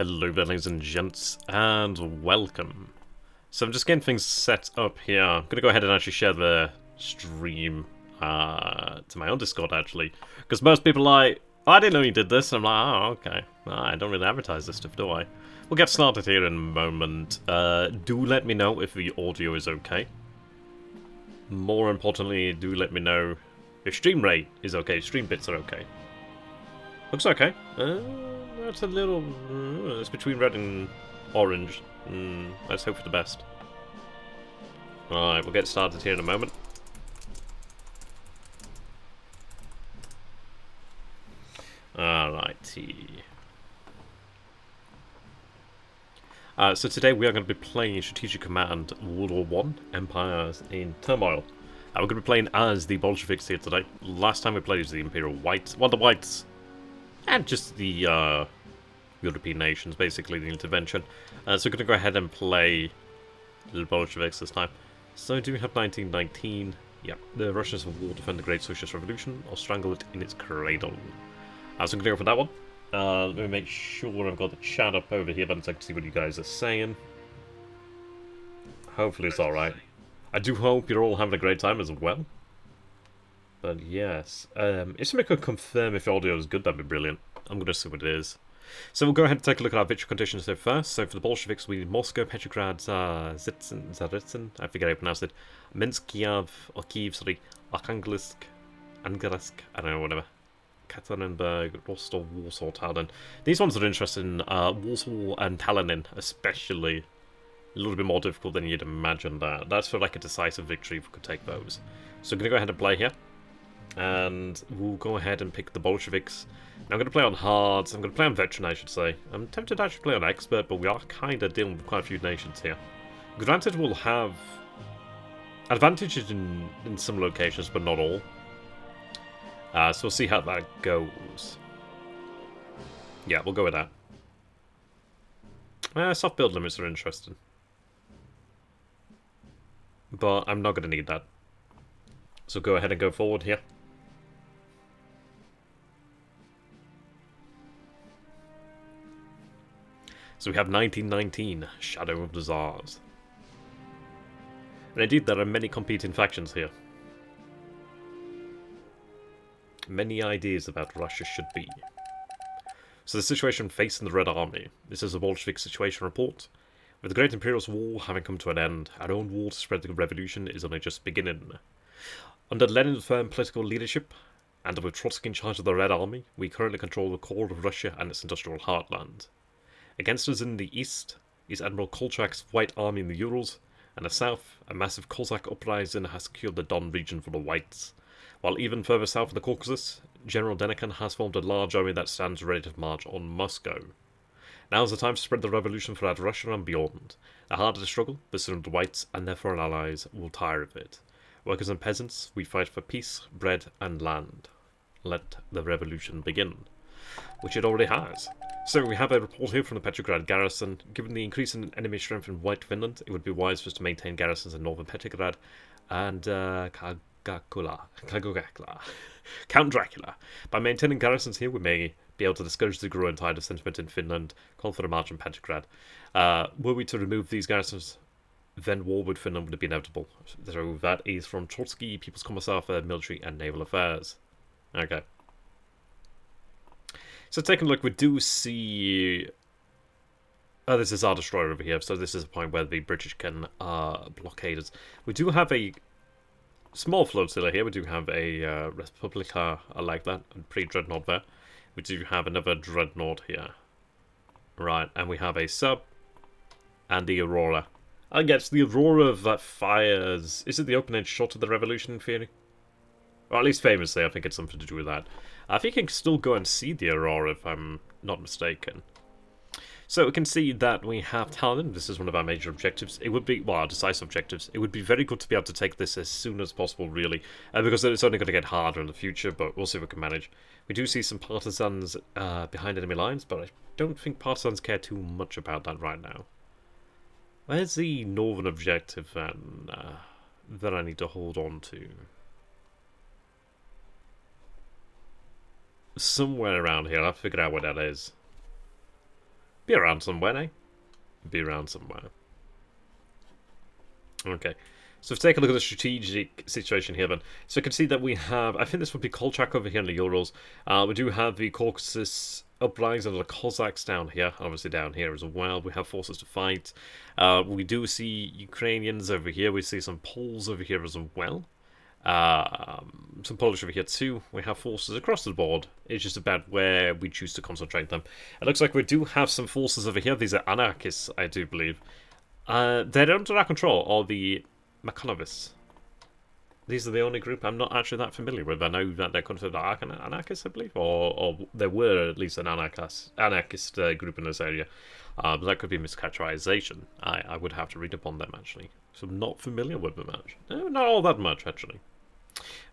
Hello there, ladies and gents, and welcome. So I'm just getting things set up here. I'm going to go ahead and actually share the stream to my own Discord, actually. Because most people are like, oh, I didn't know you did this. And I'm like, oh, okay. Well, I don't really advertise this stuff, do I? We'll get started here in a moment. Do let me know if the audio is okay. More importantly, do let me know if stream rate is okay, stream bits are okay. Looks okay. That's a little... it's between red and orange. Let's hope for the best. Alright, we'll get started here in a moment. Alrighty. So today we are going to be playing Strageic Command WW1 Empires in Turmoil. We're going to be playing as the Bolsheviks here today. Last time we played as the Imperial Whites. Well, the Whites... and just the European nations, basically, the intervention. So we're going to go ahead and play the Bolsheviks this time. So do we have 1919? Yeah, the Russians will defend the Great Socialist Revolution or strangle it in its cradle. So I'm going to go for that one. Let me make sure I've got the chat up over here, but I can see what you guys are saying. Hopefully it's alright. I do hope you're all having a great time as well. But yes, if somebody could confirm if the audio is good, that'd be brilliant. I'm going to see what it is. So we'll go ahead and take a look at our victory conditions here first. So for the Bolsheviks, we need Moscow, Petrograd, Zaritsin, I forget how to pronounce it, Minsk, Kiev, or Kiev, sorry, Arkhangelsk, Angarsk, I don't know, whatever, Katerinburg, Rostov, Warsaw, Tallinn. These ones are interesting, Warsaw and Tallinn especially. A little bit more difficult than you'd imagine that. That's for like a decisive victory if we could take those. So I'm going to go ahead and play here. And we'll go ahead and pick the Bolsheviks. Now I'm going to play on hard. I'm going to play on veteran, I should say. I'm tempted to actually play on expert, but we are kind of dealing with quite a few nations here. Granted, we'll have advantages in some locations, but not all. So we'll see how that goes. Yeah, we'll go with that. Soft build limits are interesting. But I'm not going to need that. So go ahead and go forward here. So we have 1919, Shadow of the Tsars. And indeed, there are many competing factions here. Many ideas about Russia should be. So the situation facing the Red Army. This is a Bolshevik situation report. With the Great Imperialist War having come to an end, our own war to spread the revolution is only just beginning. Under Lenin's firm political leadership, and with Trotsky in charge of the Red Army, we currently control the core of Russia and its industrial heartland. Against us in the east is Admiral Kolchak's White Army in the Urals, and the south, a massive Cossack uprising has secured the Don region for the Whites. While even further south of the Caucasus, General Denikin has formed a large army that stands ready to march on Moscow. Now is the time to spread the revolution throughout Russia and beyond. The harder the struggle, the sooner the Whites and their foreign allies will tire of it. Workers and peasants, we fight for peace, bread, and land. Let the revolution begin. Which it already has. So we have a report here from the Petrograd garrison. Given the increase in enemy strength in White Finland, it would be wise for us to maintain garrisons in northern Petrograd and Kagakula. Count Dracula. By maintaining garrisons here, we may be able to discourage the growing tide of sentiment in Finland, call for a march on Petrograd. Were we to remove these garrisons, then war with Finland would be inevitable. So that is from Trotsky, People's Commissar for Military and Naval Affairs. Okay. So taking a look, we do see... oh, this is our destroyer over here, so this is a point where the British can blockade us. We do have a small flotilla here. We do have a Republica like that, a pre-dreadnought there. We do have another dreadnought here. Right, and we have a sub and the Aurora. I guess the Aurora that fires... is it the open-edge shot of the revolution in theory? Or at least famously, I think it's something to do with that. I think you can still go and see the Aurora if I'm not mistaken. So we can see that we have Tallinn. This is one of our major objectives. It would be, well, our decisive objectives. It would be very good to be able to take this as soon as possible, really. Because it's only going to get harder in the future, but we'll see if we can manage. We do see some partisans behind enemy lines, but I don't think partisans care too much about that right now. Where's the northern objective, then, that I need to hold on to? Somewhere around here. I'll figure out where that is. Be around somewhere, eh? Be around somewhere. Okay. So if we take a look at the strategic situation here then. So you can see that we have, I think this would be Kolchak over here in the Urals. We do have the Caucasus uprising and the Cossacks down here, obviously down here as well. We have forces to fight. We do see Ukrainians over here. We see some Poles over here as well. Some Polish over here too. We have forces across the board. It's just about where we choose to concentrate them. It looks like we do have some forces over here. These are anarchists, I do believe. They're under our control, or the Makonovists. These are the only group I'm not actually that familiar with. I know that they're considered anarchists, I believe, or there were at least an anarchist group in this area. But that could be mischaracterization. I would have to read upon them, actually. So I'm not familiar with them, actually. Not all that much, actually.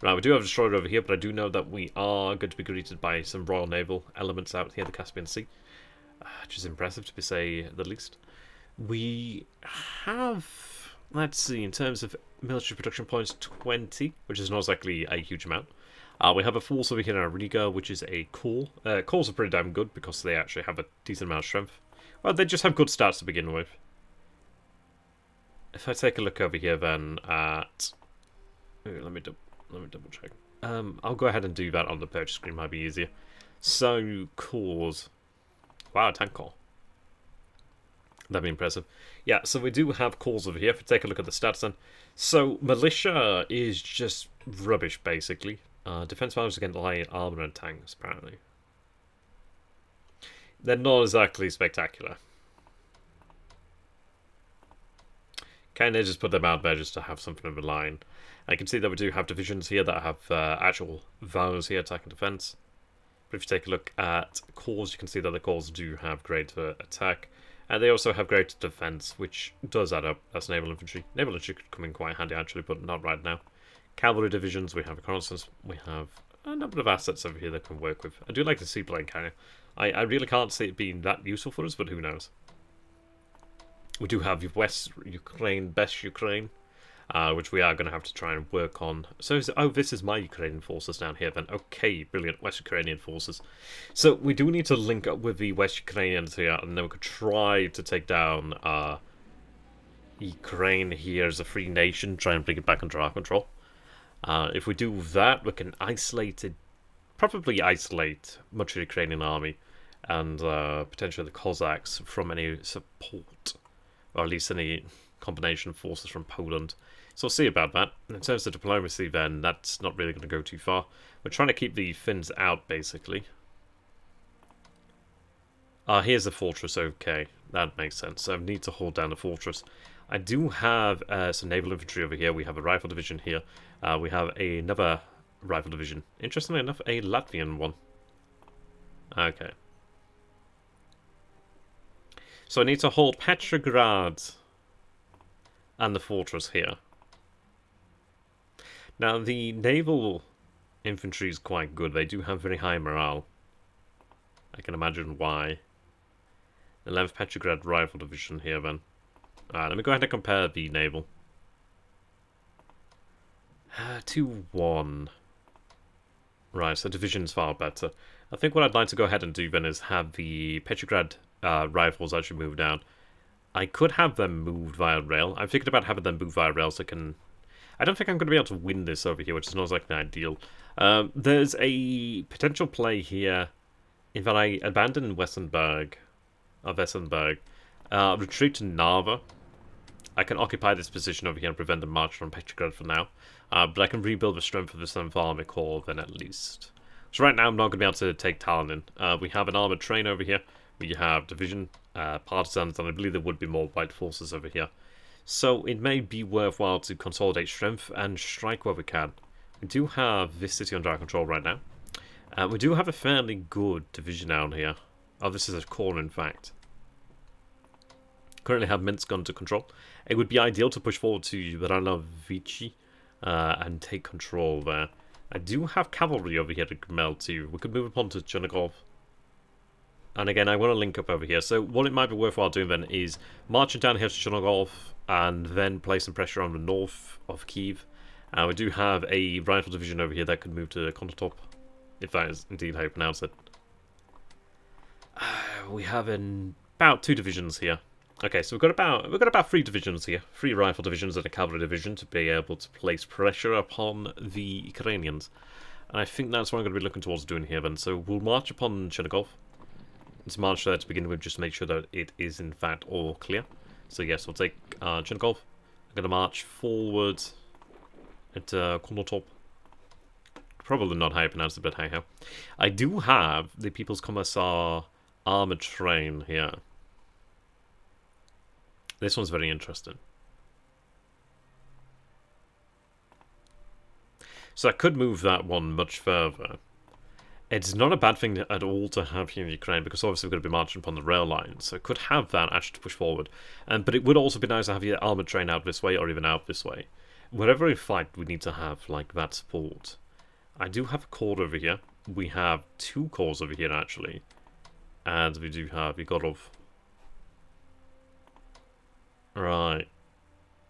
Right, we do have a destroyer over here, but I do know that we are going to be greeted by some Royal Naval elements out here in the Caspian Sea. Which is impressive, to say the least. We have, let's see, in terms of military production points, 20, which is not exactly a huge amount. We have a force over here in Riga, which is a core. Cores are pretty damn good because they actually have a decent amount of strength. Well, they just have good stats to begin with. If I take a look over here then at... let me double check. I'll go ahead and do that on the purchase screen, might be easier. So, cores. Wow, tank core. That'd be impressive. Yeah, so we do have cores over here. If we take a look at the stats then. So, militia is just rubbish, basically. Defense values against light armor and tanks, apparently. They're not exactly spectacular. Kind of just put them out there just to have something of a line. I can see that we do have divisions here that have actual values here, attack and defense. But if you take a look at cores, you can see that the cores do have greater attack. And they also have greater defense, which does add up. That's naval infantry. Naval infantry could come in quite handy, actually, but not right now. Cavalry divisions, we have reconnaissance. We have a number of assets over here that can work with. I do like the seaplane carrier. I really can't see it being that useful for us, but who knows. We do have West Ukraine, Best Ukraine, which we are going to have to try and work on. So, this is my Ukrainian forces down here then. Okay, brilliant, West Ukrainian forces. So, we do need to link up with the West Ukrainians here, and then we could try to take down Ukraine here as a free nation, try and bring it back under our control. If we do that, we can probably isolate much of the Ukrainian army, and potentially the Cossacks from any support, or at least any combination of forces from Poland. So we'll see about that. In terms of diplomacy then, that's not really going to go too far. We're trying to keep the Finns out, basically. Here's the fortress, okay. That makes sense. So I need to hold down the fortress. I do have some naval infantry over here. We have a rifle division here. We have another rifle division. Interestingly enough, a Latvian one. Okay. So I need to hold Petrograd and the fortress here. Now, the naval infantry is quite good. They do have very high morale. I can imagine why. 11th Petrograd Rifle Division here, then. Let me go ahead and compare the naval. 2-1. Right, so division's far better. I think what I'd like to go ahead and do then is have the Petrograd rifles actually move down. I could have them moved via rail. I'm thinking about having them moved via rail so I can... I don't think I'm going to be able to win this over here, which is not exactly ideal. There's a potential play here in that I abandon Wesenberg, retreat to Narva. I can occupy this position over here and prevent the march from Petrograd for now. But I can rebuild the strength of the 7th Army Corps then at least. So right now I'm not going to be able to take Tallinn. We have an armoured train over here. We have division, partisans, and I believe there would be more white forces over here. So it may be worthwhile to consolidate strength and strike where we can. We do have this city under our control right now. We do have a fairly good division down here. Oh, this is a corps, in fact. Currently have Minsk under control. It would be ideal to push forward to Ranovici and take control there. I do have cavalry over here to meld too. We could move upon to Chernigov. And again, I want to link up over here. So what it might be worthwhile doing then is marching down here to Chernigov and then place some pressure on the north of Kiev. We do have a rifle division over here that could move to Konotop, if that is indeed how you pronounce it. We have an about 2 divisions here. Okay, so we've got about 3 divisions here, 3 rifle divisions and a cavalry division to be able to place pressure upon the Ukrainians. And I think that's what I'm going to be looking towards doing here then. So we'll march upon Chernigov. Let's march there to begin with, just to make sure that it is in fact all clear. So yes, we'll take Chernigov. I'm going to march forward into Konotop. Probably not how you pronounce it, but hey ho. I do have the People's Commissar armored train here. This one's very interesting. So I could move that one much further. It's not a bad thing at all to have here in Ukraine, because obviously we're going to be marching upon the rail line, so I could have that actually to push forward. But it would also be nice to have your armoured train out this way, or even out this way. Wherever we fight, we need to have like that support. I do have a corps over here. We have 2 corps over here actually. And we do have Igorov. Right.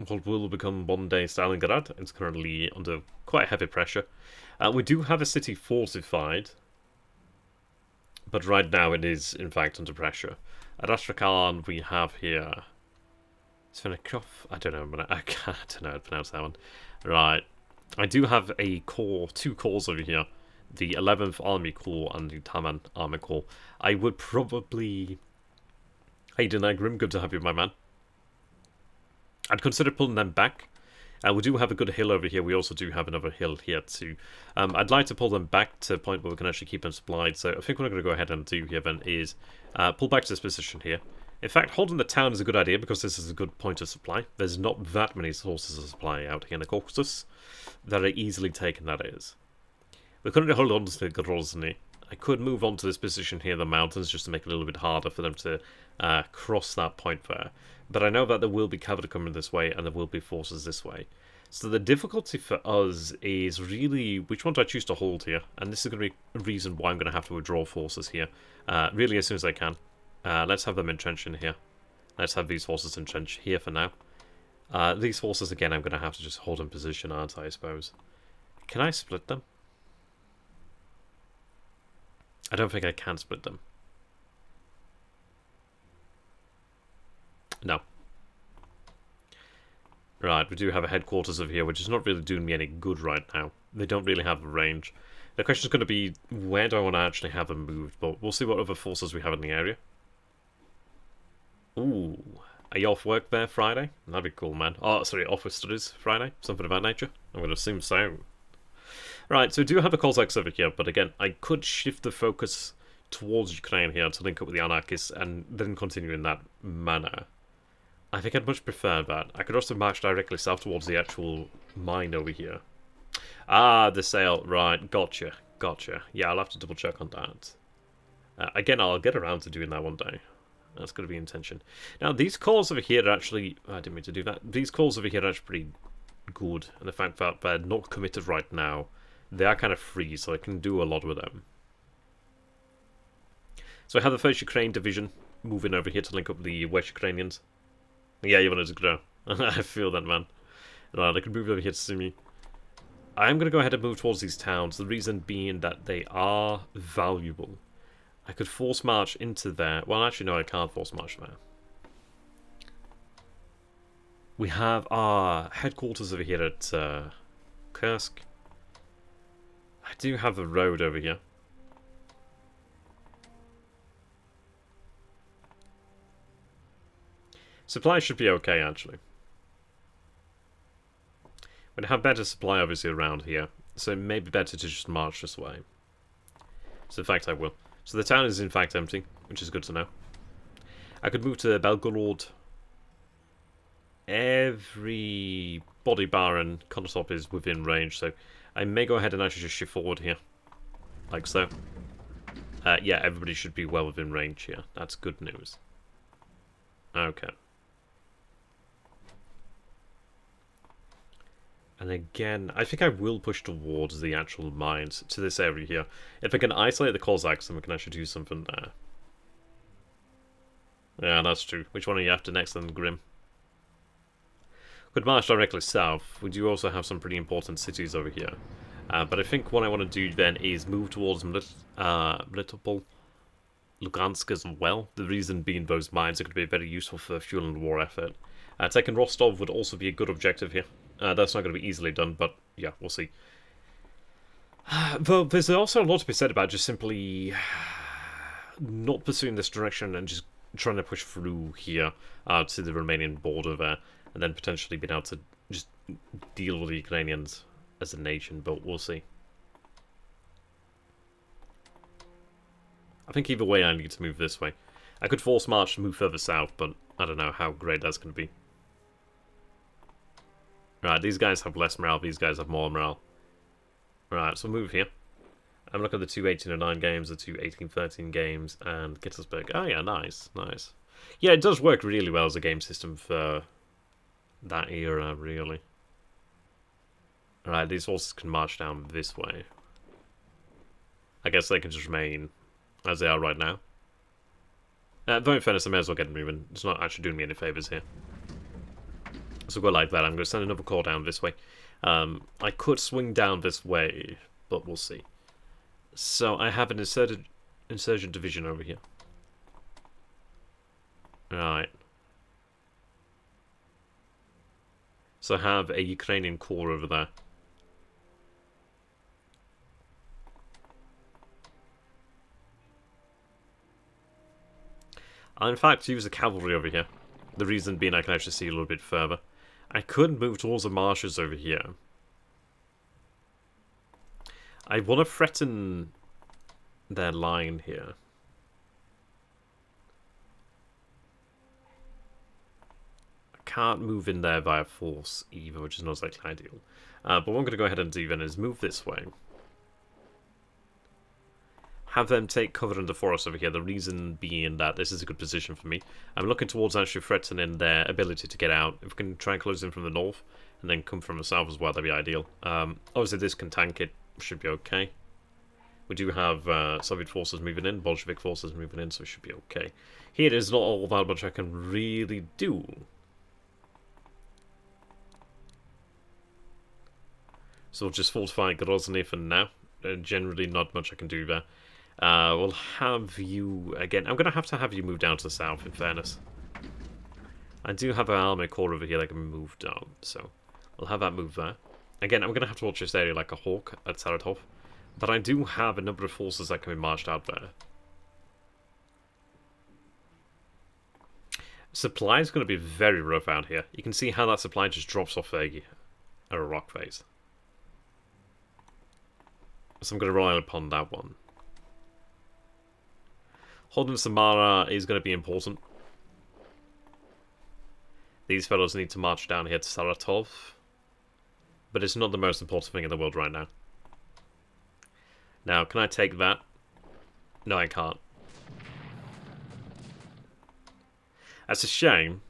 What will become one-day Stalingrad. It's currently under quite heavy pressure. We do have a city fortified, but right now it is in fact under pressure. At Astrakhan we have here Svenikov. I don't know how to pronounce that one. Right. I do have a corps, 2 corps over here. The 11th Army Corps and the Taman Army Corps. I would probably... Hey, Denai Grim, good to have you, my man. I'd consider pulling them back. We do have a good hill over here. We also do have another hill here too. I'd like to pull them back to a point where we can actually keep them supplied. So I think what I'm going to go ahead and do here then is pull back to this position here. In fact, holding the town is a good idea because this is a good point of supply. There's not that many sources of supply out here in the Caucasus that are easily taken, that is. We're currently holding on to Grozny. I could move on to this position here in the mountains just to make it a little bit harder for them to cross that point there. But I know that there will be cavalry coming this way and there will be forces this way. So the difficulty for us is really which one do I choose to hold here? And this is going to be a reason why I'm going to have to withdraw forces here. Really as soon as I can. Let's have them entrenched in here. Let's have these forces entrenched here for now. These forces again I'm going to have to just hold in position, aren't I suppose? Can I split them? I don't think I can split them. No. Right, we do have a headquarters over here, which is not really doing me any good right now. They don't really have a range. The question is going to be, where do I want to actually have them moved? But we'll see what other forces we have in the area. Ooh. Are you off work there Friday? That'd be cool, man. Oh, sorry, off with studies Friday? Something of that nature? I'm going to assume so. Right, so we do have a Cossacks over here, but again, I could shift the focus towards Ukraine here to link up with the anarchists and then continue in that manner. I think I'd much prefer that. I could also march directly south towards the actual mine over here. Ah, the sale. Right, gotcha. Gotcha. Yeah, I'll have to double check on that. Again, I'll get around to doing that one day. That's going to be intention. Now, these calls over here are actually... I didn't mean to do that. These calls over here are actually pretty good. And the fact that they're not committed right now, they are kind of free, so I can do a lot with them. So I have the 1st Ukraine Division moving over here to link up the West Ukrainians. Yeah, you wanted to grow. I feel that, man. Right, I can move over here to see me. I'm going to go ahead and move towards these towns. The reason being that they are valuable. I could force march into there. Well, actually, no, I can't force march there. We have our headquarters over here at Kursk. I do have a road over here. Supply should be okay, actually. We'd have better supply, obviously, around here. So it may be better to just march this way. So, in fact, I will. So the town is, in fact, empty, which is good to know. I could move to Belgorod. Every body bar and Konotop is within range, so I may go ahead and actually just shift forward here. Like so. Yeah, everybody should be well within range here. That's good news. Okay. And again, I think I will push towards the actual mines, to this area here. If I can isolate the Cossacks, then we can actually do something there. Yeah, that's true. Which one are you after next then, Grim? Could march directly south. We do also have some pretty important cities over here. But I think what I want to do then is move towards Melitopol. Lugansk as well. The reason being those mines are going to be very useful for fueling the war effort. Taking Rostov would also be a good objective here. That's not going to be easily done, but yeah, we'll see. Though there's also a lot to be said about just simply not pursuing this direction and just trying to push through here to the Romanian border there, and then potentially being able to just deal with the Ukrainians as a nation, but we'll see. I think either way I need to move this way. I could force march to move further south, but I don't know how great that's going to be. Right, these guys have less morale, these guys have more morale. Right, so we'll move here. I'm looking at the two 1809 games, the two 1813 games, and Gettysburg. Oh yeah, nice, nice. Yeah, it does work really well as a game system for that era, really. Alright, these horses can march down this way. I guess they can just remain as they are right now. Though in fairness, I may as well get moving. It's not actually doing me any favours here. So go like that. I'm going to send another corps down this way. I could swing down this way, but we'll see. So I have an insurgent division over here. Right. So I have a Ukrainian corps over there. I'll in fact use the cavalry over here. The reason being I can actually see a little bit further. I could move towards the marshes over here. I want to threaten their line here. I can't move in there via force either, which is not exactly ideal. But what I'm going to go ahead and do then is move this way. Have them take cover in the forest over here. The reason being that this is a good position for me. I'm looking towards actually threatening their ability to get out. If we can try and close in from the north and then come from the south as well, that'd be ideal. Obviously this can tank it, should be okay. We do have Soviet forces moving in, Bolshevik forces moving in, so it should be okay. Here there's not all that much I can really do. So we'll just fortify Grozny for now. Generally not much I can do there. We'll have you again. I'm going to have you move down to the south, in fairness. I do have an army corps over here that can move down, so we'll have that move there. Again, I'm going to have to watch this area like a hawk at Saratov, but I do have a number of forces that can be marched out there. Supply is going to be very rough out here. You can see how that supply just drops off a rock face. So I'm going to rely upon that one. Holding Samara is going to be important. These fellows need to march down here to Saratov. But it's not the most important thing in the world right now. Now, can I take that? No, I can't. That's a shame.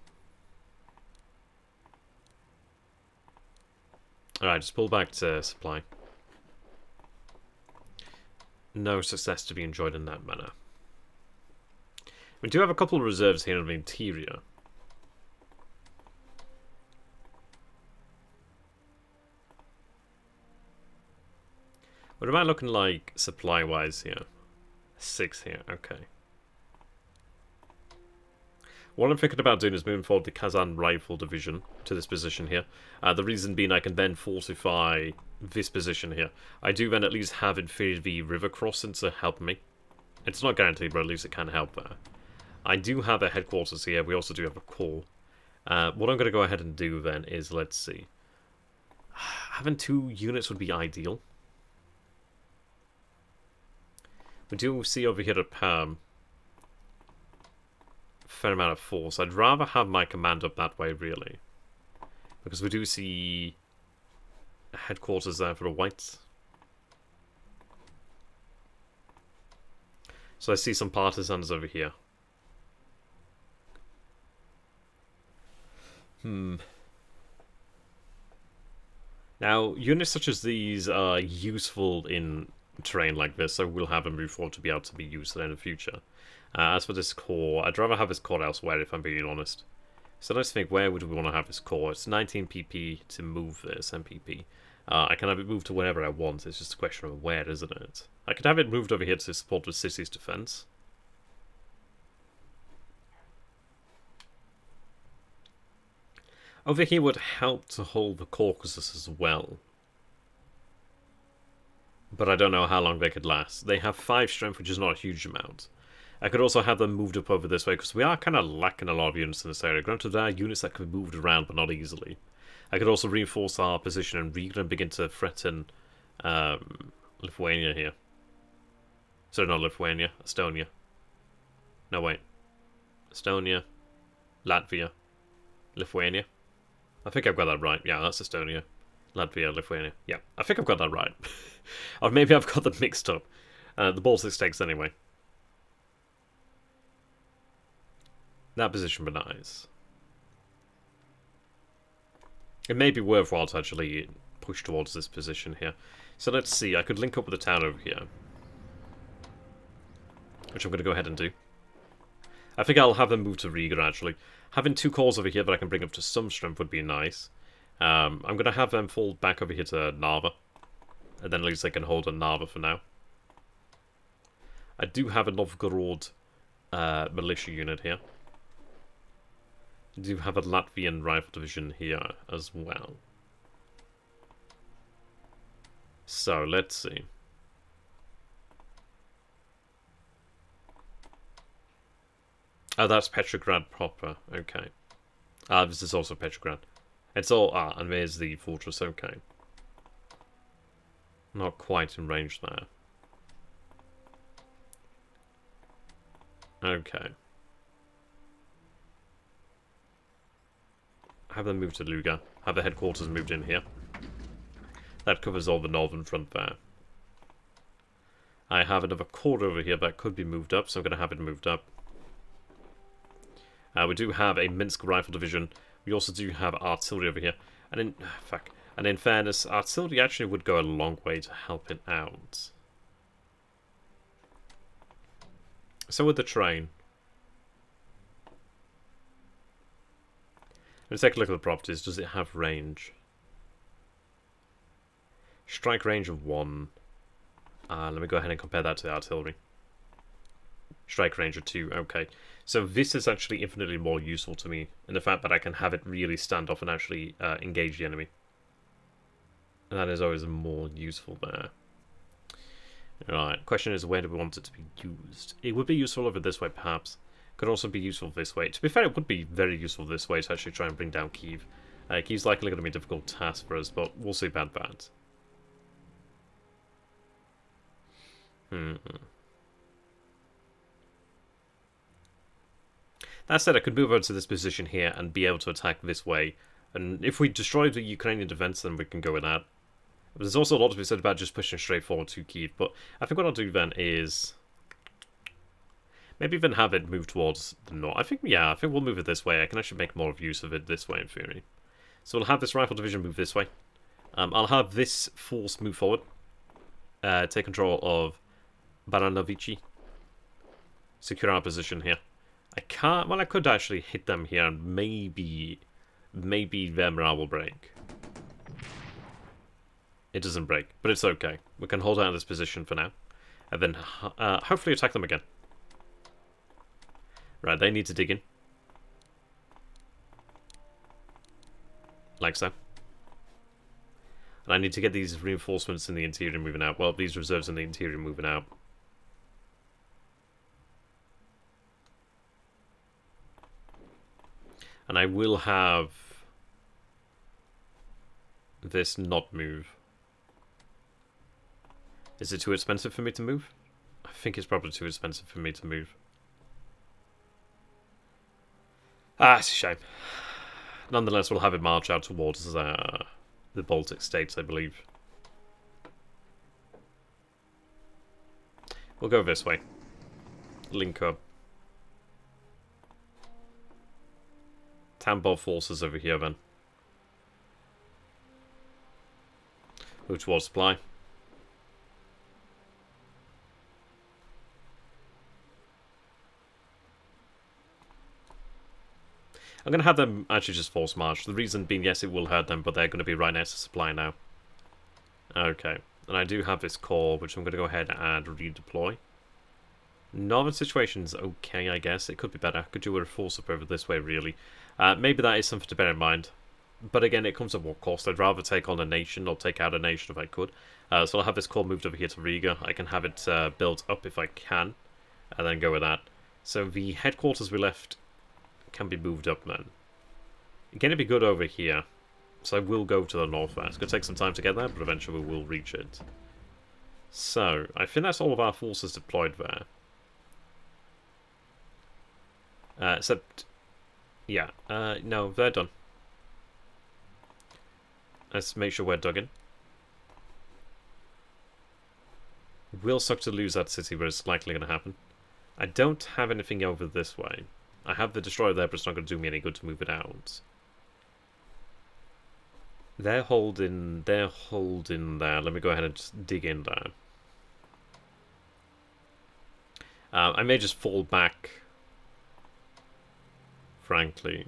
Alright, just pull back to supply. No success to be enjoyed in that manner. We do have a couple of reserves here in the interior. What am I looking like supply-wise here? 6 here, okay. What I'm thinking about doing is moving forward the Kazan Rifle Division to this position here. The reason being I can then fortify this position here. I do then at least have inferior river crossing to help me. It's not guaranteed, but at least it can help there. I do have a headquarters here. We also do have a corps. What I'm going to go ahead and do then is, let's see. Having 2 units would be ideal. We do see over here at Perm a fair amount of force. I'd rather have my command up that way, really. Because we do see a headquarters there for the whites. So I see some partisans over here. Now, units such as these are useful in terrain like this, so we'll have them move forward to be able to be used in the future. As for this core, I'd rather have this core elsewhere, if I'm being honest. So let's think, where would we want to have this core? It's 19 pp to move this MPP. I can have it moved to wherever I want, it's just a question of where, isn't it? I could have it moved over here to support the city's defense. Over here would help to hold the Caucasus as well. But I don't know how long they could last. They have 5 strength, which is not a huge amount. I could also have them moved up over this way, because we are kind of lacking a lot of units in this area. Granted, there are units that can be moved around, but not easily. I could also reinforce our position in Riga and begin to threaten Lithuania here. Sorry, not Lithuania, Estonia. No, wait. Estonia, Latvia, Lithuania. I think I've got that right. Yeah, that's Estonia, Latvia, Lithuania. Yeah, I think I've got that right. Or maybe I've got them mixed up. The Baltic states anyway. That position would be nice. It may be worthwhile to actually push towards this position here. So let's see, I could link up with the town over here. Which I'm going to go ahead and do. I think I'll have them move to Riga, actually. Having 2 cores over here that I can bring up to some strength would be nice. I'm going to have them fall back over here to Narva. And then at least they can hold a Narva for now. I do have a Novgorod militia unit here. I do have a Latvian rifle division here as well. So, let's see. Oh, that's Petrograd proper. Okay. This is also Petrograd. It's all... and there's the fortress. Okay. Not quite in range there. Okay. Have them moved to Luga. Have the headquarters moved in here. That covers all the northern front there. I have another corps over here that could be moved up, so I'm going to have it moved up. We do have a Minsk rifle division. We also do have artillery over here. And in fairness, artillery actually would go a long way to help it out. So would the train. Let's take a look at the properties. Does it have range? Strike range of 1. Let me go ahead and compare that to the artillery. Strike range of 2. Okay. So this is actually infinitely more useful to me in the fact that I can have it really stand off and actually engage the enemy. And that is always more useful there. Right. Question is, where do we want it to be used? It would be useful over this way, perhaps. Could also be useful this way. To be fair, it would be very useful this way to actually try and bring down Kyiv. Kyiv's likely going to be a difficult task for us, but we'll see about that. That said, I could move over to this position here and be able to attack this way. And if we destroy the Ukrainian defense, then we can go with that. But there's also a lot to be said about just pushing straight forward to Kyiv. But I think what I'll do then is... maybe even have it move towards the north. I think we'll move it this way. I can actually make more of use of it this way in theory. So we'll have this rifle division move this way. I'll have this force move forward. Take control of Baranovici. Secure our position here. I can't... well, I could actually hit them here and maybe their morale will break. It doesn't break, but it's okay. We can hold out in this position for now. And then hopefully attack them again. Right, they need to dig in. Like so. And I need to get these reinforcements in the interior moving out. Well, these reserves in the interior moving out. And I will have this not move. Is it too expensive for me to move? I think it's probably too expensive for me to move. It's a shame. Nonetheless, we'll have it march out towards the Baltic states, I believe. We'll go this way. Link up. Tambov forces over here then. Move towards supply. I'm going to have them actually just force march. The reason being, yes, it will hurt them, but they're going to be right next to supply now. Okay. And I do have this core, which I'm going to go ahead and redeploy. Northern situation's okay, I guess. It could be better. I could do a force up over this way, really. Maybe that is something to bear in mind. But again, it comes at what cost? I'd rather take on a nation or take out a nation if I could. So I'll have this core moved over here to Riga. I can have it built up if I can, and then go with that. So the headquarters we left can be moved up then. Again, it'd be good over here. So I will go to the northwest. It's going to take some time to get there, but eventually we will reach it. So, I think that's all of our forces deployed there. Except, yeah, no, they're done. Let's make sure we're dug in. It will suck to lose that city, but it's likely going to happen. I don't have anything over this way. I have the destroyer there, but it's not going to do me any good to move it out. They're holding there. Let me go ahead and just dig in there. I may just fall back, frankly.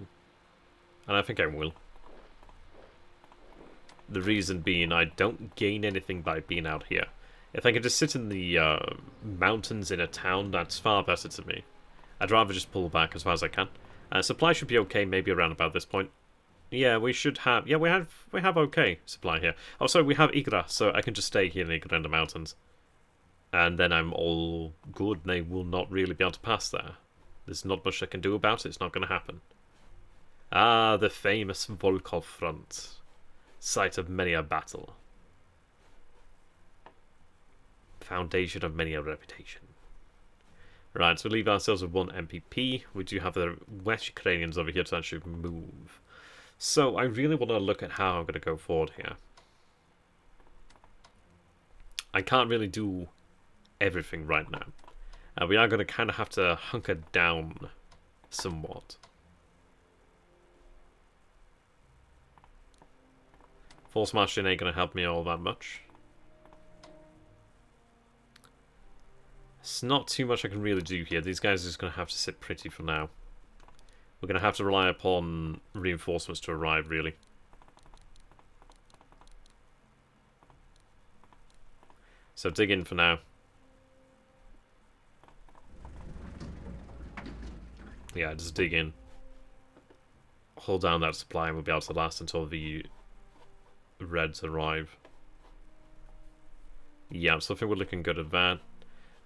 And I think I will. The reason being, I don't gain anything by being out here. If I can just sit in the mountains in a town, that's far better to me. I'd rather just pull back as far as I can. Supply should be okay, maybe around about this point. Yeah, we should have... Yeah, we have okay supply here. Oh, sorry, we have Igra, so I can just stay here in Igra in the mountains. And then I'm all good, and they will not really be able to pass there. There's not much I can do about it, it's not going to happen. Ah, the famous Volkov front. Site of many a battle. Foundation of many a reputation. Right, so we leave ourselves with one MPP. We do have the West Ukrainians over here to actually move. So I really want to look at how I'm going to go forward here. I can't really do everything right now. We are going to kind of have to hunker down somewhat. Force marching ain't going to help me all that much. It's not too much I can really do here. These guys are just going to have to sit pretty for now. We're going to have to rely upon reinforcements to arrive, really. So dig in for now. Yeah, just dig in. Hold down that supply and we'll be able to last until the Reds arrive. Yeah, so I think we're looking good at that.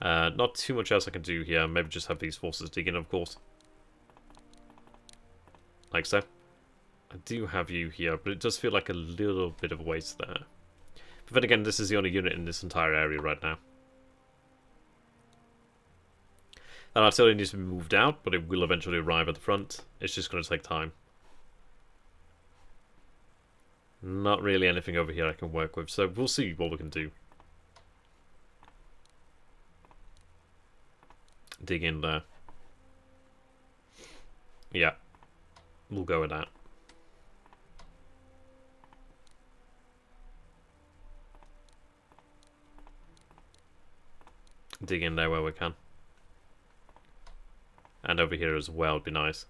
Not too much else I can do here. Maybe just have these forces dig in, of course. Like so. I do have you here, but it does feel like a little bit of a waste there. But then again, this is the only unit in this entire area right now. That artillery needs to be moved out, but it will eventually arrive at the front. It's just going to take time. Not really anything over here I can work with, so we'll see what we can do. Dig in there. Yeah. We'll go with that. Dig in there where we can. And over here as well would be nice.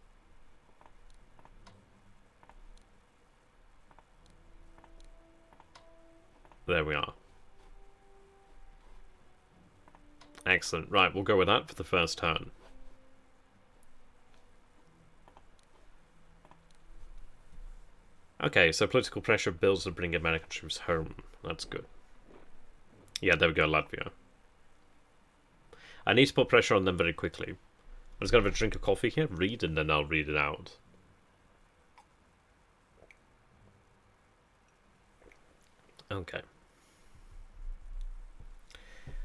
There we are. Excellent. Right, we'll go with that for the first turn. Okay, so political pressure builds to bring American troops home. That's good. Yeah, there we go, Latvia. I need to put pressure on them very quickly. I'm just going to have a drink of coffee here, read, and then I'll read it out. Okay.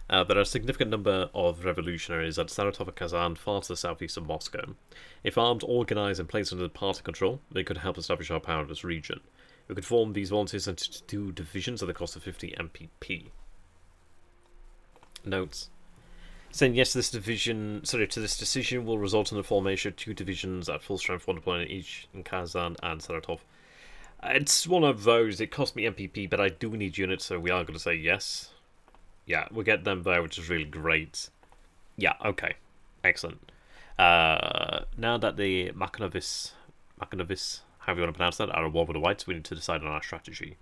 There are a significant number of revolutionaries at Saratov and Kazan, far to the southeast of Moscow. If armed, organised, and placed under party control, they could help establish our power in this region. We could form these volunteers into 2 divisions at the cost of 50 MPP. Notes. Saying yes to this decision will result in the formation of 2 divisions at full strength, 1 deployment each in Kazan and Saratov. It's one of those. It cost me MPP, but I do need units, so we are going to say yes. Yeah, we'll get them there, which is really great. Yeah, okay. Excellent. Now that the Makhanovis, however you want to pronounce that, are at war with the Whites, we need to decide on our strategy.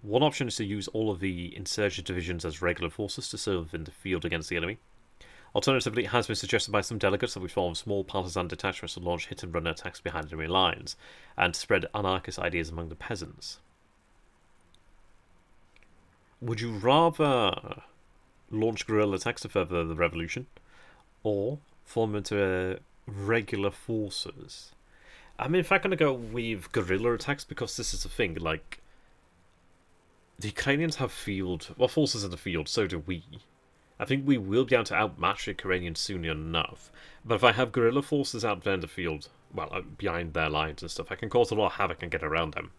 One option is to use all of the insurgent divisions as regular forces to serve in the field against the enemy. Alternatively, it has been suggested by some delegates that we form small partisan detachments to launch hit-and-run attacks behind enemy lines, and to spread anarchist ideas among the peasants. Would you rather launch guerrilla attacks to further the revolution, or form into regular forces? I'm in fact going to go with guerrilla attacks because this is the thing, like, the Ukrainians have forces in the field, so do we. I think we will be able to outmatch the Ukrainians soon enough, but if I have guerrilla forces out there in the field, well, behind their lines and stuff, I can cause a lot of havoc and get around them.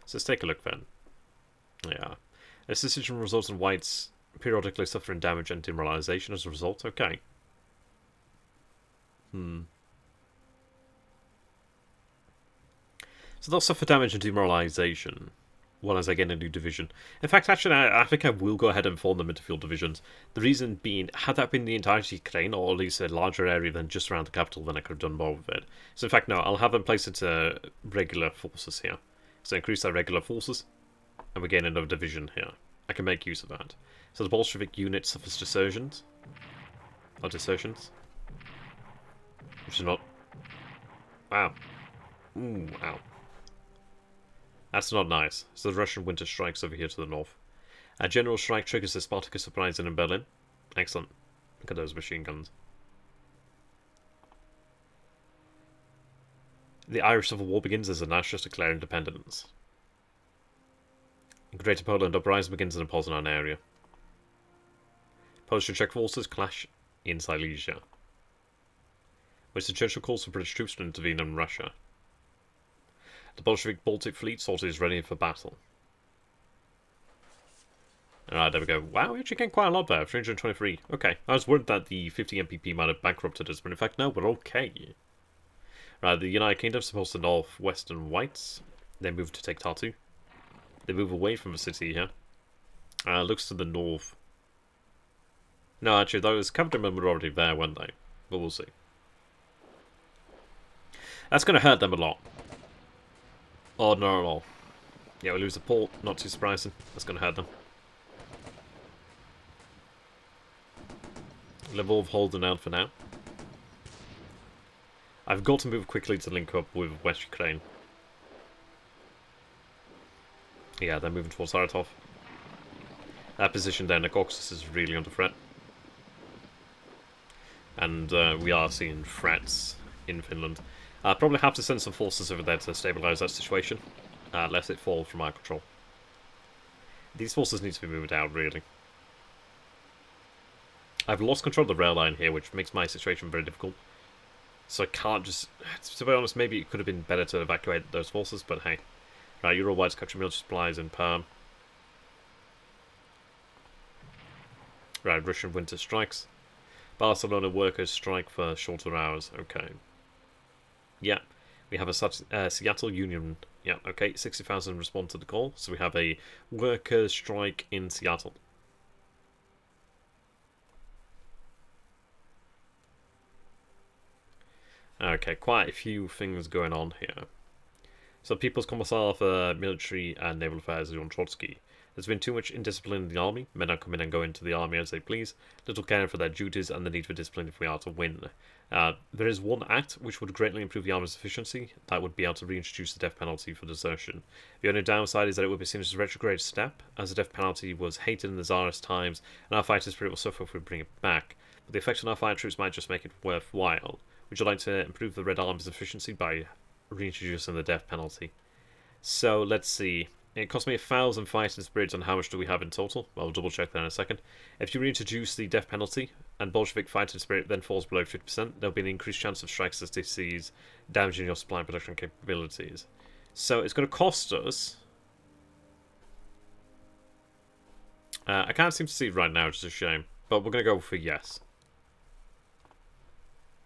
So let's take a look then. Yeah. This decision results in whites periodically suffering damage and demoralization as a result. Okay. So they'll suffer damage and demoralization well as I get a new division. In fact, actually, I think I will go ahead and form them into field divisions. The reason being, had that been the entirety of Ukraine, or at least a larger area than just around the capital, then I could have done more with it. So in fact, no, I'll have them placed into regular forces here. So increase their regular forces, and we gain another division here. I can make use of that. So the Bolshevik unit suffers desertions. Or desertions. Which is not... Wow. Ooh, ow. That's not nice. So the Russian winter strikes over here to the north. A general strike triggers the Spartacus uprising in Berlin. Excellent. Look at those machine guns. The Irish Civil War begins as the nationalists declare independence. Greater Poland uprising begins in the Poznan area. Polish and Czech forces clash in Silesia. Winston Churchill calls for British troops to intervene in Russia. The Bolshevik Baltic fleet sorties ready for battle. Alright, there we go. Wow, we actually gained quite a lot there. 323. Okay. I was worried that the 50 MPP might have bankrupted us, but in fact, no, we're okay. Right, the United Kingdom supports the northwestern whites. They move to take Tartu. They move away from the city here. Looks to the north. No, actually, those cavalrymen were already there, weren't they? But we'll see. That's going to hurt them a lot. Oh, not at all. Yeah, we lose the port. Not too surprising. That's going to hurt them. Lvov holding out for now. I've got to move quickly to link up with West Ukraine. Yeah, they're moving towards Saratov. That position down the Caucasus is really under threat. And we are seeing threats in Finland. Probably have to send some forces over there to stabilise that situation, lest it fall from our control. These forces need to be moved out, really. I've lost control of the rail line here, which makes my situation very difficult. So I can't just... To be honest, maybe it could have been better to evacuate those forces, but hey. Right, Euro Whites capture military supplies in Perm. Right, Russian winter strikes. Barcelona workers strike for shorter hours. Okay. Yeah, we have a Seattle Union. Yeah, okay, 60,000 respond to the call. So we have a workers' strike in Seattle. Okay, quite a few things going on here. So People's Commissar for Military and Naval Affairs, Leon Trotsky. There's been too much indiscipline in the army. Men are coming and going into the army as they please. Little care for their duties and the need for discipline if we are to win. There is one act which would greatly improve the army's efficiency. That would be able to reintroduce the death penalty for desertion. The only downside is that it would be seen as a retrograde step, as the death penalty was hated in the Tsarist times, and our fighter spirit will suffer if we bring it back. But the effect on our fire troops might just make it worthwhile. Would you like to improve the Red Army's efficiency by reintroducing the death penalty? So, let's see. It cost me 1,000 fighting spirits, and how much do we have in total? Well, I'll double check that in a second. If you reintroduce the death penalty, and Bolshevik fighting spirit then falls below 50%, there'll be an increased chance of strikes as disease, damaging your supply and production capabilities. So, it's going to cost us... I can't seem to see it right now, which is a shame. But we're going to go for yes.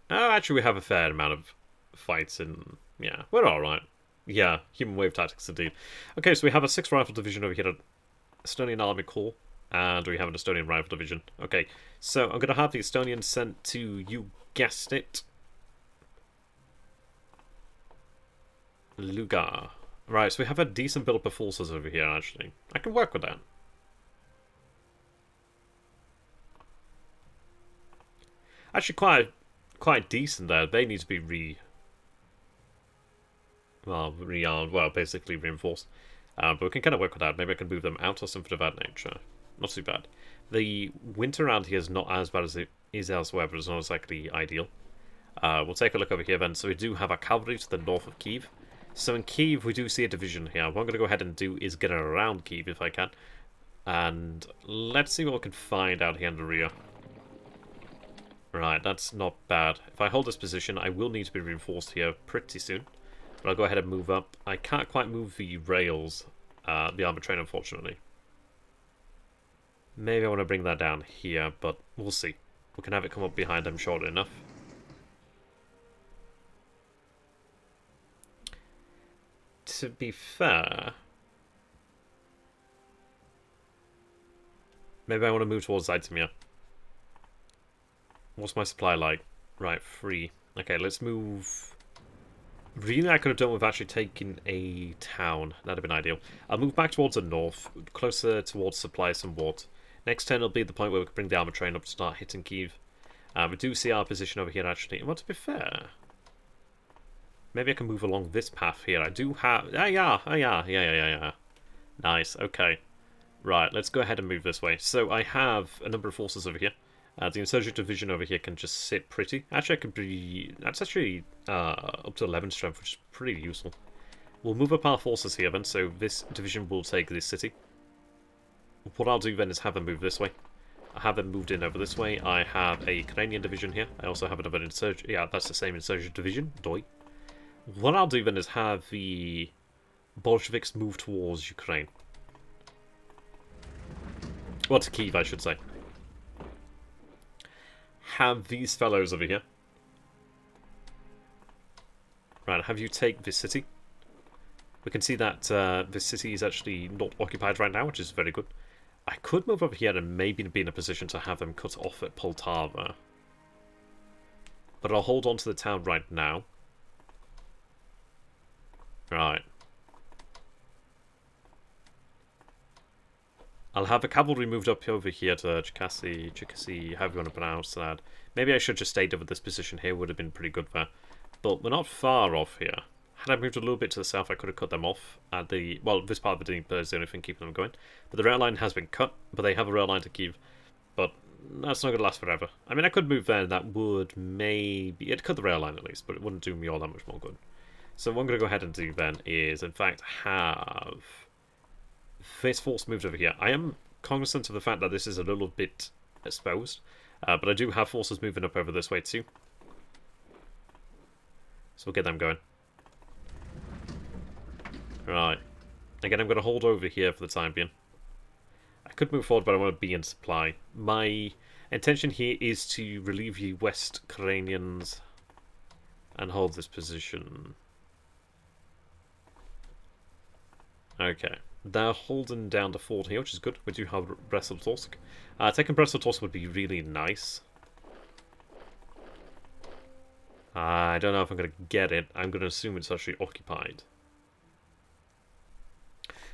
Oh, actually, we have a fair amount of fights in... Yeah, we're alright. Yeah, human wave tactics indeed. Okay, so we have a 6th Rifle Division over here at Estonian Army Corps, and we have an Estonian Rifle Division. Okay, so I'm going to have the Estonians sent to, you guessed it, Lugar. Right, so we have a decent build-up of forces over here, actually. I can work with that. Actually, quite decent there. They need to be rearmed. Well, basically reinforced. But we can kind of work with that. Maybe I can move them out or something of that nature. Not too bad. The winter around here is not as bad as it is elsewhere, but it's not exactly ideal. We'll take a look over here then. So we do have our cavalry to the north of Kiev. So in Kiev, we do see a division here. What I'm going to go ahead and do is get around Kiev if I can. And let's see what we can find out here in the rear. Right, that's not bad. If I hold this position, I will need to be reinforced here pretty soon. But I'll go ahead and move up. I can't quite move the rails, the armor train, unfortunately. Maybe I want to bring that down here, but we'll see. We can have it come up behind them shortly enough. To be fair, maybe I want to move towards Zaitimir. What's my supply like? Right, 3. Okay, let's move. Really, I could have done with actually taking a town. That'd have been ideal. I'll move back towards the north, closer towards supply somewhat. Next turn will be the point where we can bring the armor train up to start hitting Kiev. We do see our position over here actually. Well, to be fair, maybe I can move along this path here. I do have... Yeah. Nice, okay. Right, let's go ahead and move this way. So I have a number of forces over here. The insurgent division over here can just sit pretty. Actually, I could be... That's actually up to 11 strength, which is pretty useful. We'll move up our forces here then, so this division will take this city. What I'll do then is have them move this way. I have them moved in over this way. I have a Ukrainian division here. I also have another insurgent... Yeah, that's the same insurgent division. Doi. What I'll do then is have the Bolsheviks move towards Ukraine. Well, to Kiev, I should say. Have these fellows over here. Right, have you take this city. We can see that this city is actually not occupied right now, which is very good. I could move over here and maybe be in a position to have them cut off at Poltava. But I'll hold on to the town right now. Right. I'll have the cavalry moved up over here to Chikasi, however you want to pronounce that. Maybe I should just stayed over this position here, would have been pretty good there. But we're not far off here. Had I moved a little bit to the south, I could have cut them off at the... Well, this part of the Dnieper is the only thing keeping them going. But the rail line has been cut, but they have a rail line to Kiev. But that's not going to last forever. I mean, I could move there, and that would maybe... It'd cut the rail line at least, but it wouldn't do me all that much more good. So what I'm going to go ahead and do then is, in fact, have this force moved over here. I am cognizant of the fact that this is a little bit exposed, but I do have forces moving up over this way too. So we'll get them going. Right. Again, I'm going to hold over here for the time being. I could move forward, but I want to be in supply. My intention here is to relieve the West Ukrainians and hold this position. Okay. They're holding down the fort here, which is good. We do have Brest-Litovsk. Taking Brest-Litovsk would be really nice. I don't know if I'm going to get it. I'm going to assume it's actually occupied.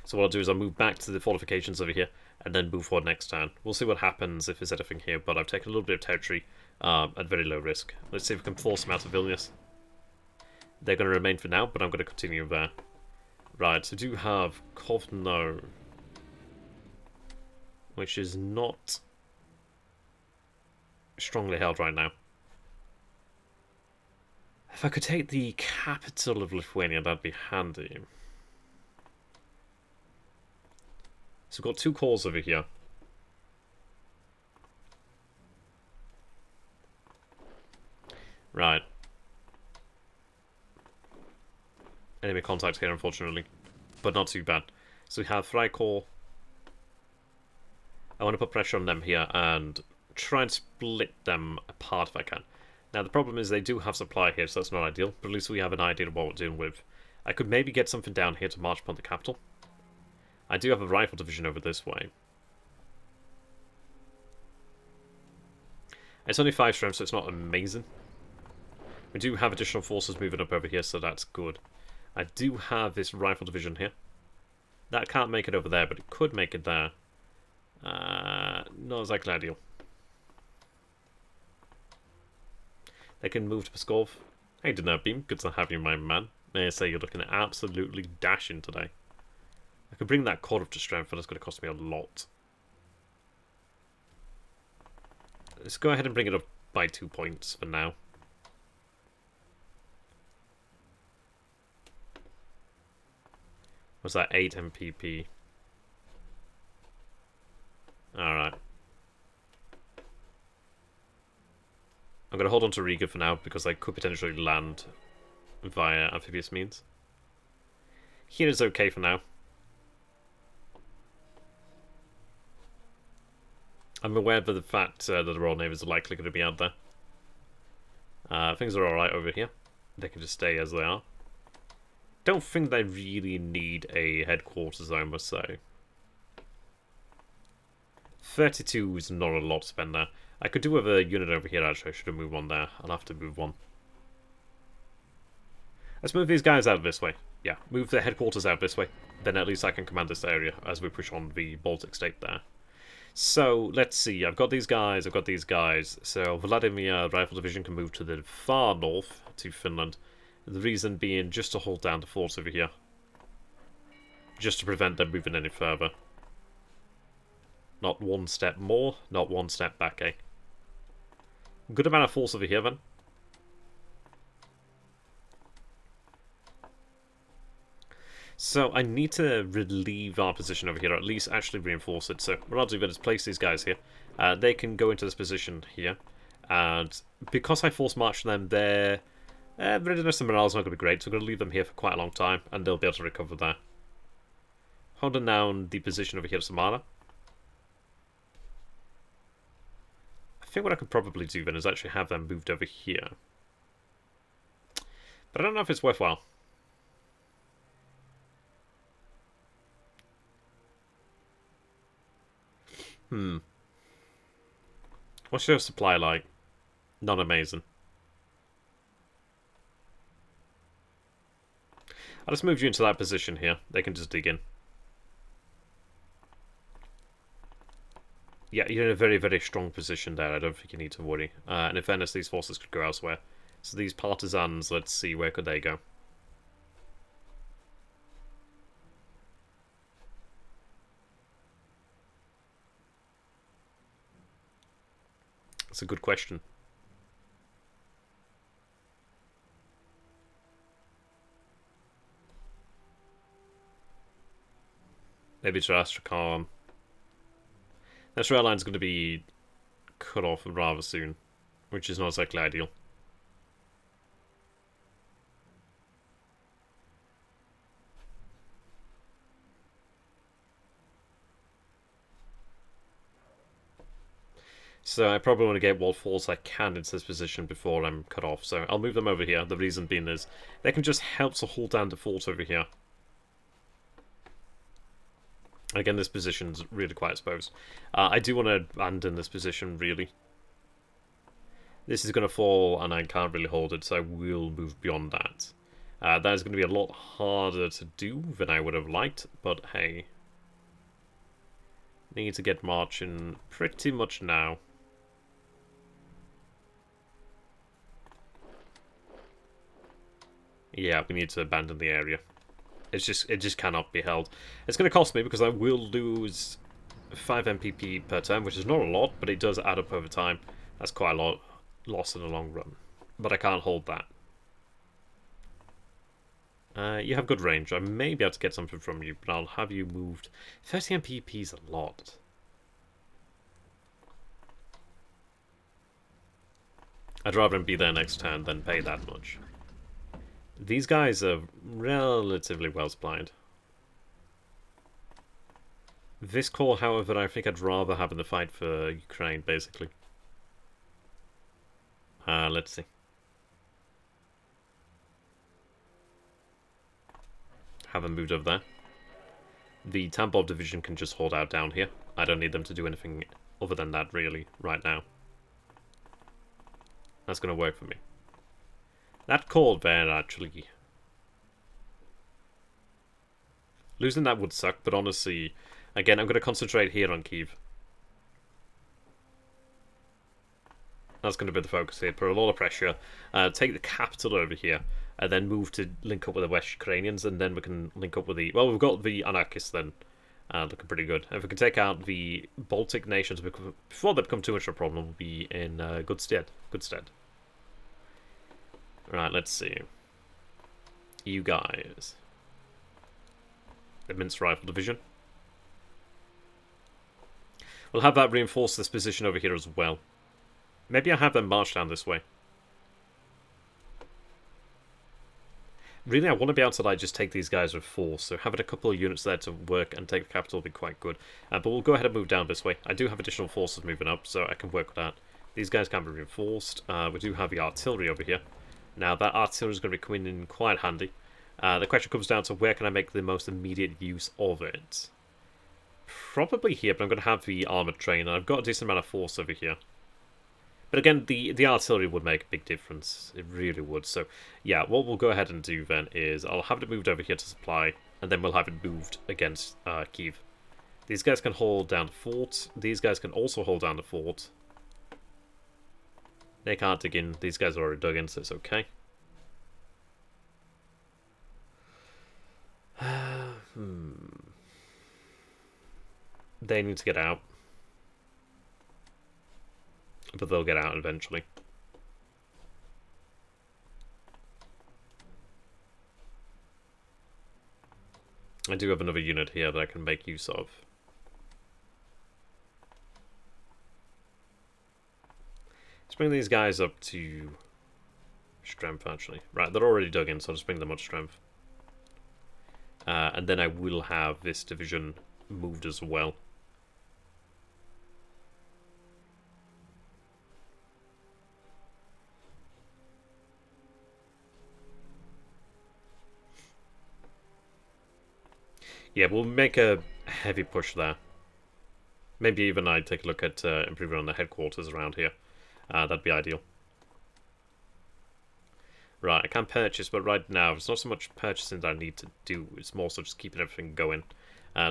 So what I'll do is I'll move back to the fortifications over here and then move forward next turn. We'll see what happens if there's anything here, but I've taken a little bit of territory at very low risk. Let's see if we can force them out of Vilnius. They're going to remain for now, but I'm going to continue there. Right, so we do have Kovno, which is not strongly held right now. If I could take the capital of Lithuania, that'd be handy. So we've got 2 calls over here. Right. Enemy contact here, unfortunately. But not too bad. So we have Freikorps. I want to put pressure on them here and try and split them apart if I can. Now, the problem is they do have supply here, so that's not ideal. But at least we have an idea of what we're dealing with. I could maybe get something down here to march upon the capital. I do have a rifle division over this way. It's only 5 strength, so it's not amazing. We do have additional forces moving up over here, so that's good. I do have this rifle division here. That can't make it over there, but it could make it there. Not exactly ideal. They can move to Pskov. Hey, Dinner Beam, good to have you, my man. May I say you're looking absolutely dashing today. I could bring that cord up to strength, but it's going to cost me a lot. Let's go ahead and bring it up by 2 points for now. What's that? 8 MPP. Alright. I'm going to hold on to Riga for now, because I could potentially land via amphibious means. Here is okay for now. I'm aware of the fact that the Royal Navies are likely going to be out there. Things are alright over here. They can just stay as they are. Don't think they really need a headquarters, I must say. 32 is not a lot to spend there. I could do with a unit over here, actually. I should have moved one there. I'll have to move one. Let's move these guys out this way. Yeah, move the headquarters out this way. Then at least I can command this area as we push on the Baltic state there. So, let's see. I've got these guys, I've got these guys. So, Vladimir Rifle Division can move to the far north, to Finland. The reason being just to hold down the forts over here. Just to prevent them moving any further. Not one step more, not one step back, eh? Good amount of force over here, then. So I need to relieve our position over here, or at least actually reinforce it. So what I'll do then is place these guys here. They can go into this position here. And because I force march them, their readiness and morale is not going to be great. So I'm going to leave them here for quite a long time, and they'll be able to recover there. Holding down the position over here of Samara. I think what I could probably do then is actually have them moved over here. But I don't know if it's worthwhile. What's your supply like? Not amazing. I'll just move you into that position here. They can just dig in. Yeah, you're in a very, very strong position there. I don't think you need to worry. And in fairness, these forces could go elsewhere. So these partisans, let's see, where could they go? That's a good question. Maybe to Astrakhan. This rail line's going to be cut off rather soon, which is not exactly ideal. So I probably want to get what force I can into this position before I'm cut off. So I'll move them over here. The reason being is they can just help to hold down the fort over here. Again, this position's really quite exposed. I do want to abandon this position, really. This is going to fall, and I can't really hold it, so I will move beyond that. That is going to be a lot harder to do than I would have liked, but hey. Need to get marching pretty much now. Yeah, we need to abandon the area. It just cannot be held. It's going to cost me because I will lose 5 MPP per turn, which is not a lot, but it does add up over time. That's quite a lot loss in the long run. But I can't hold that. You have good range. I may be able to get something from you, but I'll have you moved. 30 MPP is a lot. I'd rather him be there next turn than pay that much. These guys are relatively well supplied. This corps, however, I think I'd rather have in the fight for Ukraine, basically. Let's see. Have them moved over there. The Tambov division can just hold out down here. I don't need them to do anything other than that, really, right now. That's going to work for me. That corps there, actually. Losing that would suck, but honestly, again, I'm going to concentrate here on Kyiv. That's going to be the focus here. Put a lot of pressure. Take the capital over here. And then move to link up with the West Ukrainians. And then we can link up with the... Well, we've got the anarchists then. Looking pretty good. If we can take out the Baltic nations before they become too much of a problem, we'll be in good stead. Good stead. Right, let's see. You guys. The Mince Rifle Division. We'll have that reinforce this position over here as well. Maybe I'll have them march down this way. Really, I want to be able to like just take these guys with force, so having a couple of units there to work and take the capital will be quite good. But we'll go ahead and move down this way. I do have additional forces moving up, so I can work with that. These guys can be reinforced. We do have the artillery over here. Now, that artillery is going to be coming in quite handy. The question comes down to where can I make the most immediate use of it? Probably here, but I'm going to have the armoured train, and I've got a decent amount of force over here. But again, the artillery would make a big difference. It really would. So, yeah, what we'll go ahead and do then is I'll have it moved over here to supply, and then we'll have it moved against Kyiv. These guys can hold down the fort. These guys can also hold down the fort. They can't dig in. These guys are already dug in, so it's okay. They need to get out. But they'll get out eventually. I do have another unit here that I can make use of. Let's bring these guys up to strength, actually. Right, they're already dug in, so I'll just bring them up to strength. And then I will have this division moved as well. Yeah, we'll make a heavy push there. Maybe even I'd take a look at improving on the headquarters around here. That'd be ideal. Right, I can purchase, but right now it's not so much purchasing that I need to do. It's more so just keeping everything going.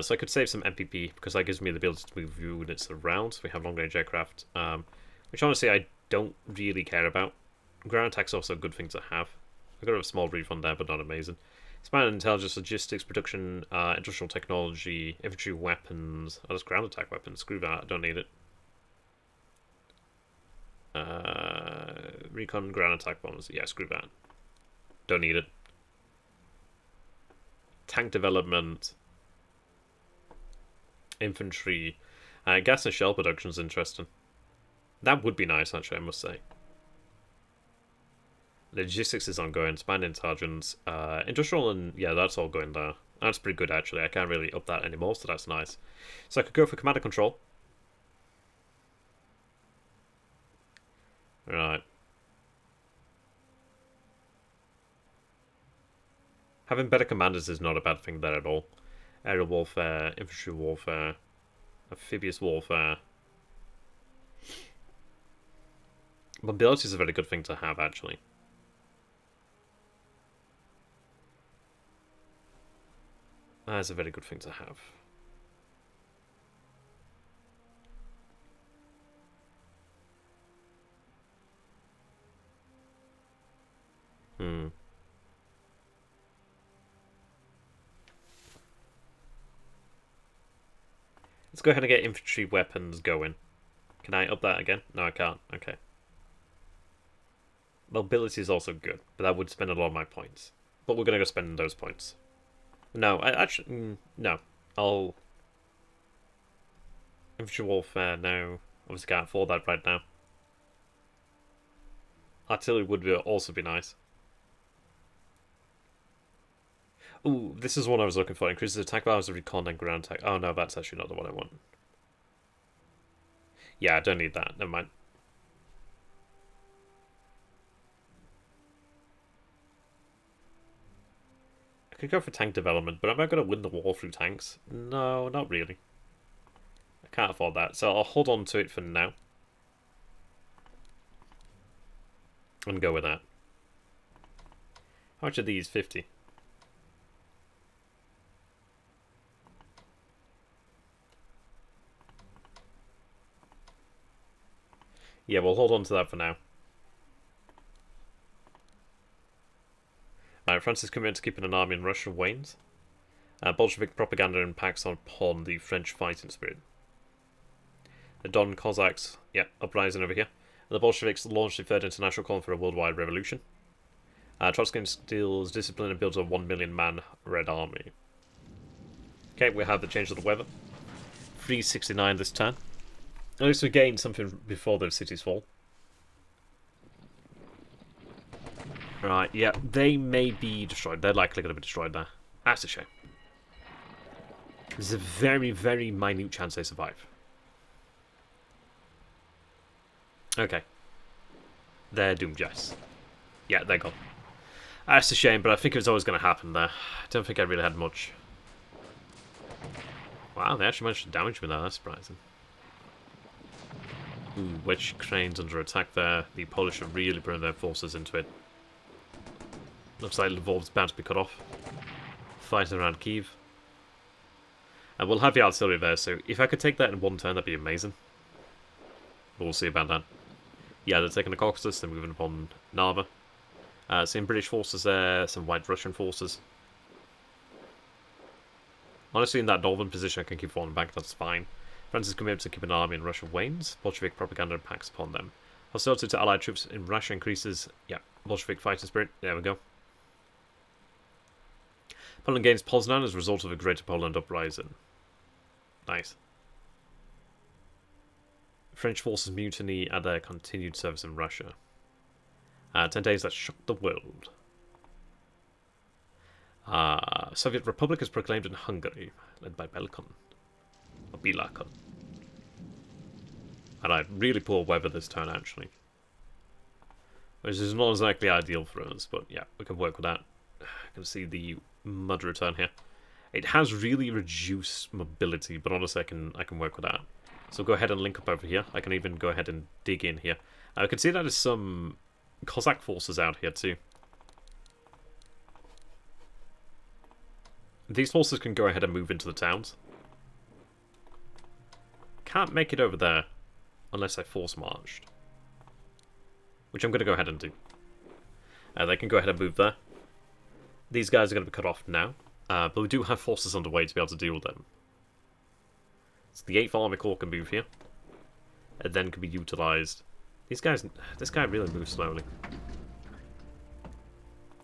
So I could save some MPP, because that gives me the ability to move units around. So we have long-range aircraft, which honestly I don't really care about. Ground attack's also a good thing to have. I've got a small refund there, but not amazing. Expanded intelligence, logistics, production, industrial technology, infantry weapons. Oh, that's ground attack weapons. Screw that, I don't need it. Recon, ground attack bombs. Yeah, screw that. Don't need it. Tank development. Infantry. Gas and shell production is interesting. That would be nice, actually, I must say. Logistics is ongoing. Expanded intelligence. Industrial and... yeah, that's all going there. That's pretty good, actually. I can't really up that anymore, so that's nice. So I could go for command and control. Right. Having better commanders is not a bad thing there at all. Aerial warfare, infantry warfare, amphibious warfare. Mobility is a very good thing to have, actually. That is a very good thing to have. Let's go ahead and get infantry weapons going. Can I up that again? No, I can't. Okay. Mobility is also good, but that would spend a lot of my points. But we're going to go spend those points. No, I actually... no. I'll... infantry warfare, no. Obviously can't afford that right now. Artillery would also be nice. Ooh, this is one I was looking for. Increases attack powers of recon and ground attack. Oh no, that's actually not the one I want. Yeah, I don't need that. Never mind. I could go for tank development, but am I going to win the war through tanks? No, not really. I can't afford that, so I'll hold on to it for now. And go with that. How much are these? 50. Yeah, we'll hold on to that for now. France is committed to keeping an army in Russia wanes. Bolshevik propaganda impacts upon the French fighting spirit. The Don Cossacks, uprising over here. The Bolsheviks launched the Third International call for a worldwide revolution. Trotsky instills discipline and builds a 1 million man Red Army. Okay, we have the change of the weather. 369 this turn. At least we gained something before those cities fall. Right, yeah, they may be destroyed. They're likely going to be destroyed there. That's a shame. There's a very, very minute chance they survive. Okay. They're doomed, yes. Yeah, they're gone. That's a shame, but I think it was always going to happen there. I don't think I really had much. Wow, they actually managed to damage me there. That's surprising. Ooh, Wedge crane's under attack there. The Polish have really burned their forces into it. Looks like Lvov's about to be cut off. Fighting around Kiev. And we'll have the artillery there, so if I could take that in one turn, that'd be amazing. But we'll see about that. Yeah, they're taking the Caucasus, they're moving upon Narva. Some British forces there, some White Russian forces. Honestly, in that northern position, I can keep falling back, that's fine. France is committed to keep an army in Russia wanes. Bolshevik propaganda impacts upon them. Hostility to Allied troops in Russia increases. Yeah, Bolshevik fighting spirit. There we go. Poland gains Poznan as a result of a Greater Poland uprising. Nice. French forces mutiny at their continued service in Russia. 10 days that shook the world. Soviet Republic is proclaimed in Hungary, led by Belkon. Or Bilakon. And I had really poor weather this turn, actually. Which is not exactly ideal for us, but yeah, we can work with that. I can see the mud return here. It has really reduced mobility, but honestly I can work with that. So go ahead and link up over here. I can even go ahead and dig in here. I can see that there's some Cossack forces out here too. These forces can go ahead and move into the towns. Can't make it over there unless I force marched. Which I'm going to go ahead and do. They can go ahead and move there. These guys are going to be cut off now. But we do have forces on the way to be able to deal with them. So the 8th Army Corps can move here. And then can be utilised. These guys... This guy really moves slowly.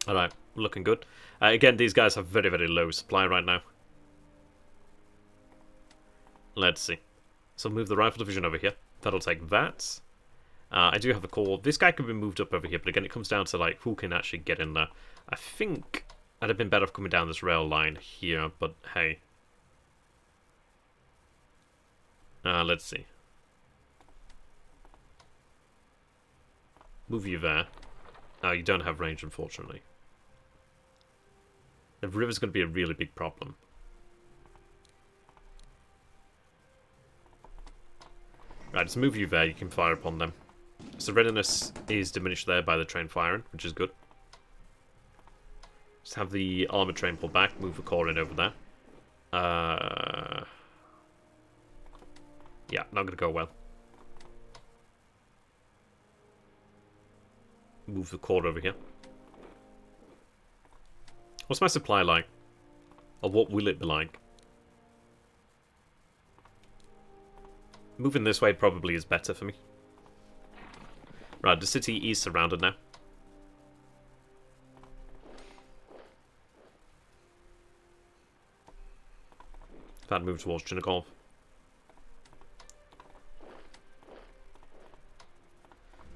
Alright, looking good. Again, these guys have very, very low supply right now. Let's see. So move the Rifle Division over here. That'll take that. I do have a Corps. This guy can be moved up over here, but again, it comes down to like who can actually get in there. I think I'd have been better off coming down this rail line here, but hey. Let's see. Move you there. You don't have range, unfortunately. The river's going to be a really big problem. Right, let's move you there. You can fire upon them. So readiness is diminished there by the train firing, which is good. Just have the armoured train pull back. Move the Corps in over there. Yeah, not going to go well. Move the Corps over here. What's my supply like? Or what will it be like? Moving this way probably is better for me. Right, the city is surrounded now. That move towards Chernigov.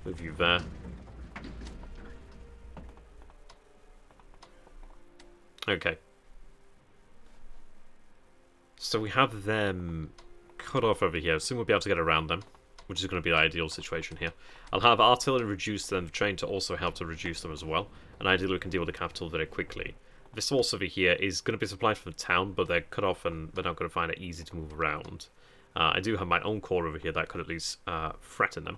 Move you there. Okay. So we have them cut off over here. Soon we'll be able to get around them, which is going to be the ideal situation here. I'll have artillery reduced and the train to also help to reduce them as well. And ideally we can deal with the capital very quickly. This force over here is going to be supplied from the town, but they're cut off and they're not going to find it easy to move around. I do have my own Corps over here that could at least threaten them.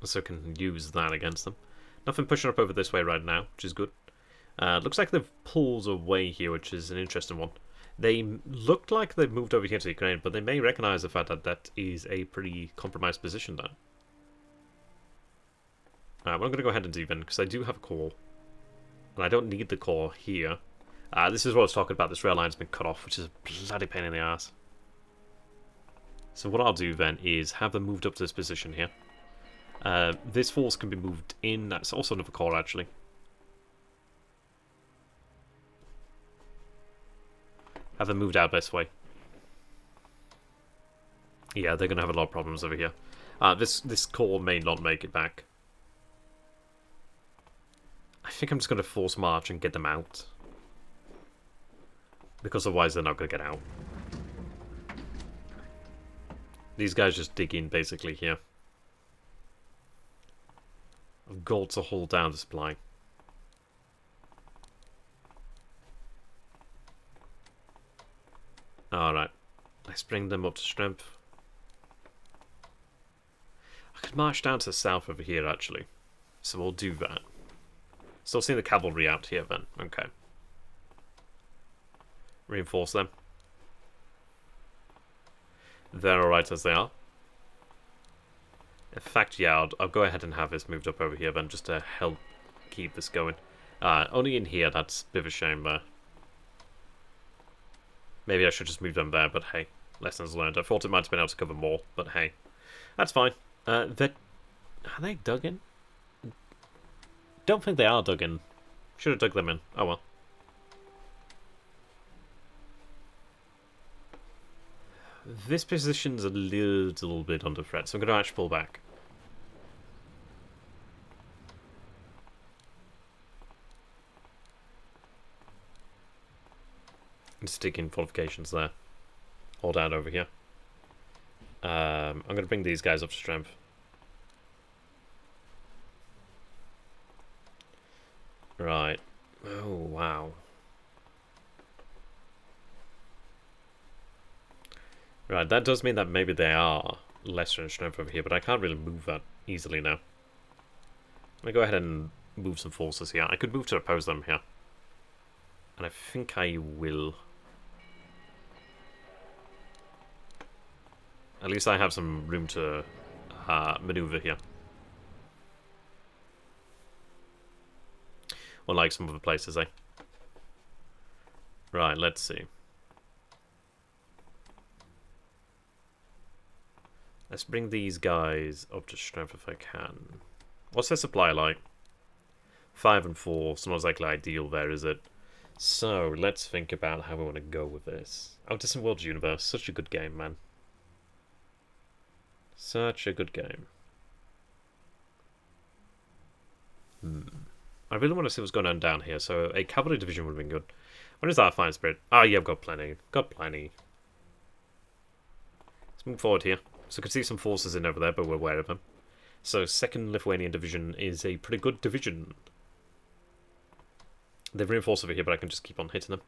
So I can use that against them. Nothing pushing up over this way right now, which is good. Looks like they've pulled away here, which is an interesting one. They look like they've moved over here to Ukraine, but they may recognize the fact that that is a pretty compromised position there. Alright, well, I'm going to go ahead and do then, because I do have a core. And I don't need the core here. This is what I was talking about. This rail line's been cut off, which is a bloody pain in the ass. So what I'll do then is have them moved up to this position here. This force can be moved in. That's also another core, actually. Have them moved out this way. Yeah, they're going to have a lot of problems over here. This core may not make it back. I think I'm just going to force march and get them out. Because otherwise they're not going to get out. These guys just dig in basically here. I've got to hold down the supply. Alright. Let's bring them up to strength. I could march down to the south over here actually. So we'll do that. Still seeing the cavalry out here then. Okay. Reinforce them. They're alright as they are. In fact, yeah, I'll go ahead and have this moved up over here then, just to help keep this going. Only in here, that's a bit of a shame there. Maybe I should just move them there, but hey, lessons learned. I thought it might have been able to cover more, but hey. That's fine. Are they dug in? Don't think they are dug in. Should have dug them in. Oh well. This position's a little bit under threat, so I'm going to actually pull back. And stick in fortifications there. Hold down over here. I'm going to bring these guys up to strength. Right. Oh, wow. Right, that does mean that maybe they are lesser in strength over here, but I can't really move that easily now. Let me go ahead and move some forces here. I could move to oppose them here. And I think I will. At least I have some room to maneuver here. Unlike some other places, eh? Right, let's see. Let's bring these guys up to strength if I can. What's their supply like? 5 and 4. It's not exactly ideal there, is it? So, let's think about how we want to go with this. Oh, Distant Worlds Universe. Such a good game, man. Such a good game. I really want to see what's going on down here, so a cavalry division would have been good. When is that Fine Spirit? Ah, yeah, I've got plenty. Got plenty. Let's move forward here. So I can see some forces in over there, but we're aware of them. So 2nd Lithuanian Division is a pretty good division. They've reinforced over here, but I can just keep on hitting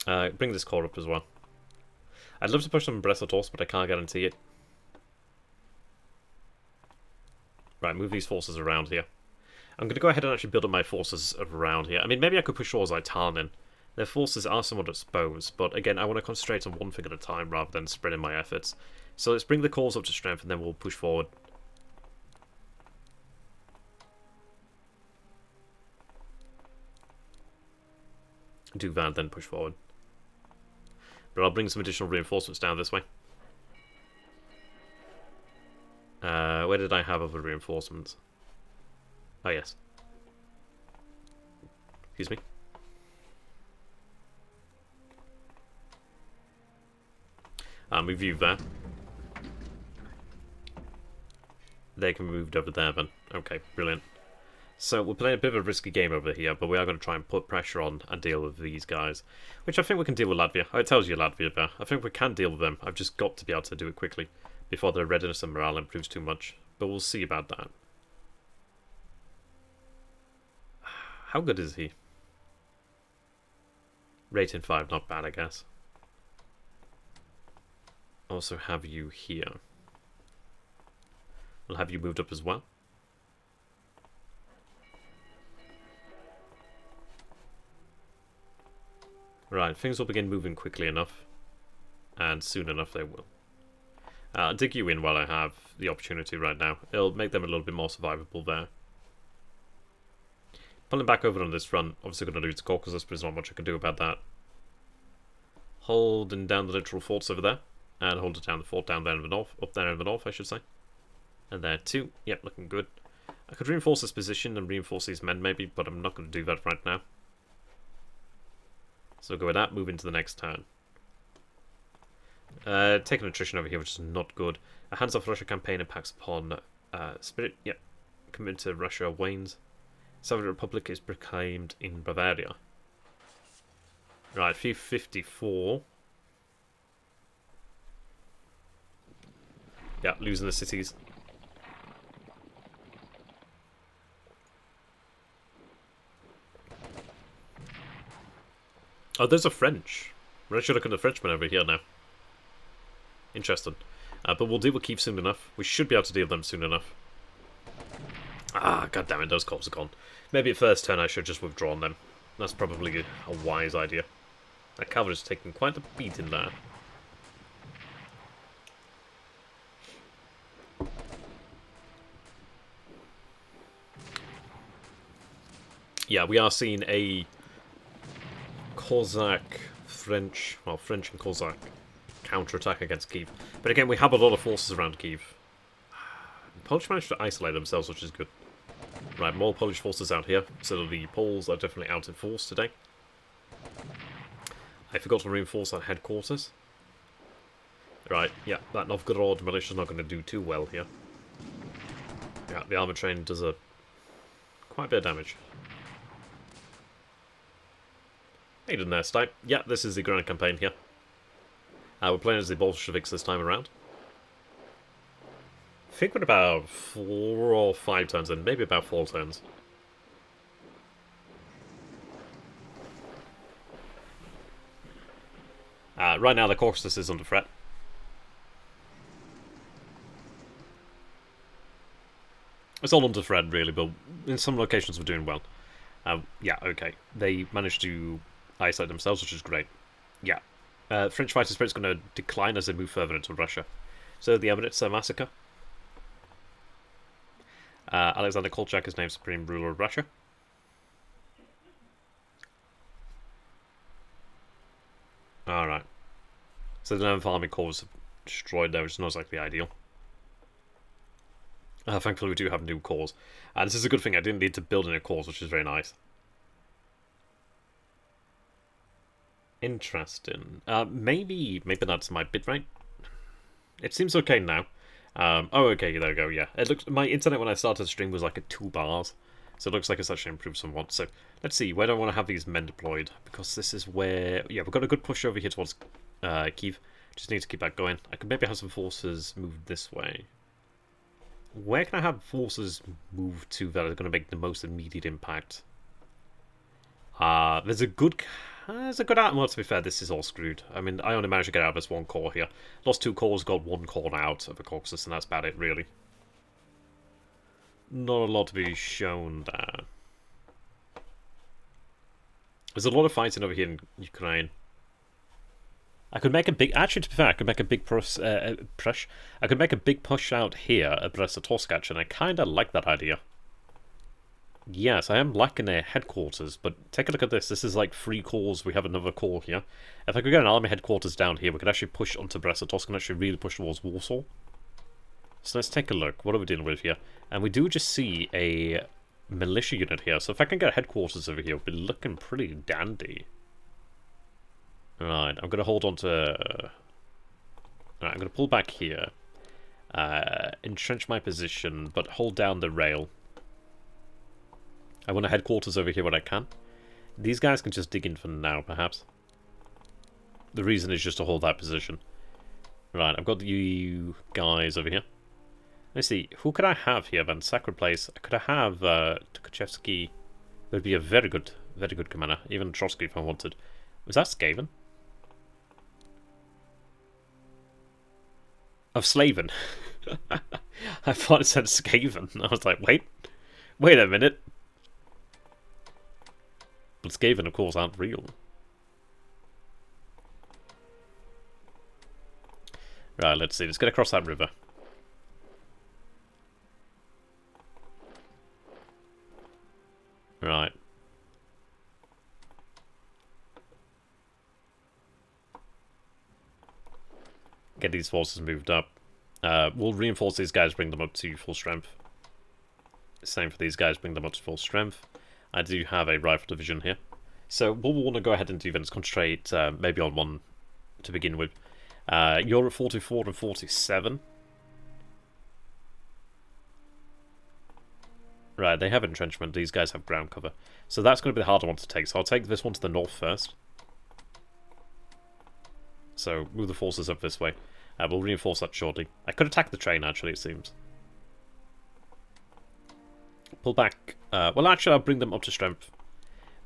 them. Bring this core up as well. I'd love to push them in Brest-Litovsk, but I can't guarantee it. Right, move these forces around here. I'm going to go ahead and actually build up my forces around here. I mean, maybe I could push towards like Tarnin. Their forces are somewhat exposed, but again, I want to concentrate on one thing at a time rather than spreading my efforts. So let's bring the cores up to strength and then we'll push forward. Do that, then push forward. But I'll bring some additional reinforcements down this way. Where did I have other reinforcements? Oh, yes. Excuse me. We view that. They can be moved over there then. Okay, brilliant. So we're playing a bit of a risky game over here, but we are going to try and put pressure on and deal with these guys. Which I think we can deal with Latvia. Oh, it tells you Latvia there. I think we can deal with them. I've just got to be able to do it quickly before their readiness and morale improves too much. But we'll see about that. How good is he? Rating 5, not bad, I guess. Also have you here. We'll have you moved up as well. Right, things will begin moving quickly enough. And soon enough they will. I'll dig you in while I have the opportunity right now. It'll make them a little bit more survivable there. Pulling back over on this front, obviously going to lose the Caucasus, but there's not much I can do about that. Holding down the literal forts over there. And holding down the fort down there in the north. Up there in the north, I should say. And there too. Yep, looking good. I could reinforce this position and reinforce these men maybe, but I'm not going to do that right now. So go with that, move into the next turn. Taking attrition over here, which is not good. A Hands Off Russia campaign impacts upon Spirit. Yep. Commitment to Russia wanes. Soviet Republic is proclaimed in Bavaria. Right, 354. Yeah, losing the cities. Oh, there's a French. We're actually looking at the Frenchmen over here now. Interesting. But we'll deal with Kiev soon enough. We should be able to deal with them soon enough. Ah, goddammit, those corps are gone. Maybe at first turn I should have just withdrawn them. That's probably a wise idea. That cavalry's taking quite a beating there. Yeah, we are seeing a Cossack French and Cossack counterattack against Kiev. But again, we have a lot of forces around Kiev. The Polish managed to isolate themselves, which is good. Right, more Polish forces out here, so the Poles are definitely out in force today. I forgot to reinforce our headquarters. Right, yeah, that Novgorod militia's not going to do too well here. Yeah, the armor train does quite a bit of damage. Hey, didn't there, Stipe? Yeah, this is the grand campaign here. We're playing as the Bolsheviks this time around. I think we're about 4 or 5 turns in, maybe about 4 turns. Right now the Caucasus is under threat. It's all under threat really, but in some locations we're doing well. Yeah, okay. They managed to isolate themselves, which is great. Yeah. French fighter spirit's going to decline as they move further into Russia. So the Eminitsa massacre. Alexander Kolchak is named Supreme Ruler of Russia. Alright. So the 11th Army Corps was destroyed there, which is not exactly ideal. Thankfully we do have new corps. This is a good thing, I didn't need to build any corps, which is very nice. Interesting. Maybe that's my bitrate. It seems okay now. Oh, okay, there we go, yeah. It looks, my internet when I started the stream was like at 2 bars. So it looks like it's actually improved somewhat. So, let's see, where do I want to have these men deployed? Because this is where... Yeah, we've got a good push over here towards Kiev. Just need to keep that going. I could maybe have some forces move this way. Where can I have forces move to that are going to make the most immediate impact? There's a good... well, to be fair, this is all screwed. I mean, I only managed to get out of this 1 corps here. Lost 2 corps, got 1 corps out of the Caucasus, and that's about it, really. Not a lot to be shown there. There's a lot of fighting over here in Ukraine. I could make a big... Actually, to be fair, I could make a big push... I could make a big push out here at Brest-Litovsk, and I kind of like that idea. Yes, I am lacking a headquarters, but take a look at this. This is like 3 corps. We have another corps here. If I could get an army headquarters down here, we could actually push onto Brest-Litovsk and actually really push towards Warsaw. So let's take a look. What are we dealing with here? And we do just see a militia unit here. So if I can get a headquarters over here, we'll be looking pretty dandy. Right, I'm going to hold on to... Alright, I'm going to pull back here. Entrench my position, but hold down the rail. I want a headquarters over here when I can. These guys can just dig in for now, perhaps. The reason is just to hold that position. Right, I've got you guys over here. Let's see, who could I have here then? Sacred Place. Could I have Tukhachevsky? Would be a very good commander. Even Trotsky if I wanted. Was that Skaven? Of Slaven. I thought it said Skaven. I was like, wait a minute. But Skaven, of course, aren't real. Right, let's see. Let's get across that river. Right. Get these forces moved up. We'll reinforce these guys, bring them up to full strength. Same for these guys, bring them up to full strength. I do have a rifle division here. So what we'll want to go ahead and do then is concentrate maybe on one to begin with. You're at 44 and 47. Right, they have entrenchment. These guys have ground cover. So that's going to be the harder one to take. So I'll take this one to the north first. So move the forces up this way. We'll reinforce that shortly. I could attack the train, actually, it seems. Pull back. Well, actually, I'll bring them up to strength.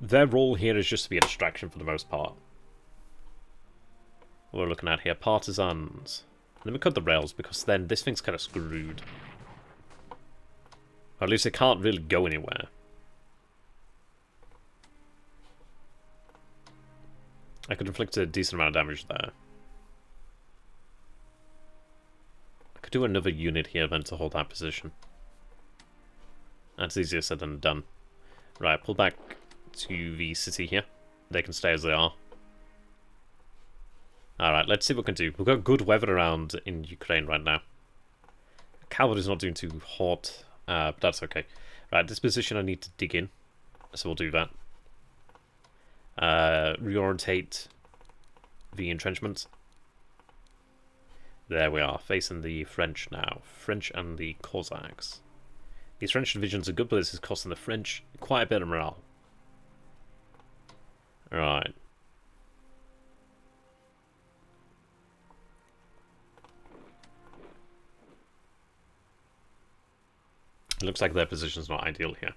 Their role here is just to be a distraction for the most part. What we're looking at here, partisans. Let me cut the rails, because then this thing's kind of screwed. Or at least it can't really go anywhere. I could inflict a decent amount of damage there. I could do another unit here then to hold that position. That's easier said than done. Right, pull back to the city here. They can stay as they are. Alright, let's see what we can do. We've got good weather around in Ukraine right now. Cavalry's not doing too hot, but that's okay. Right, this position I need to dig in, so we'll do that. Reorientate the entrenchments. There we are, facing the French now. French and the Cossacks. These French divisions are good, but this is costing the French quite a bit of morale. Right. It looks like their position's not ideal here.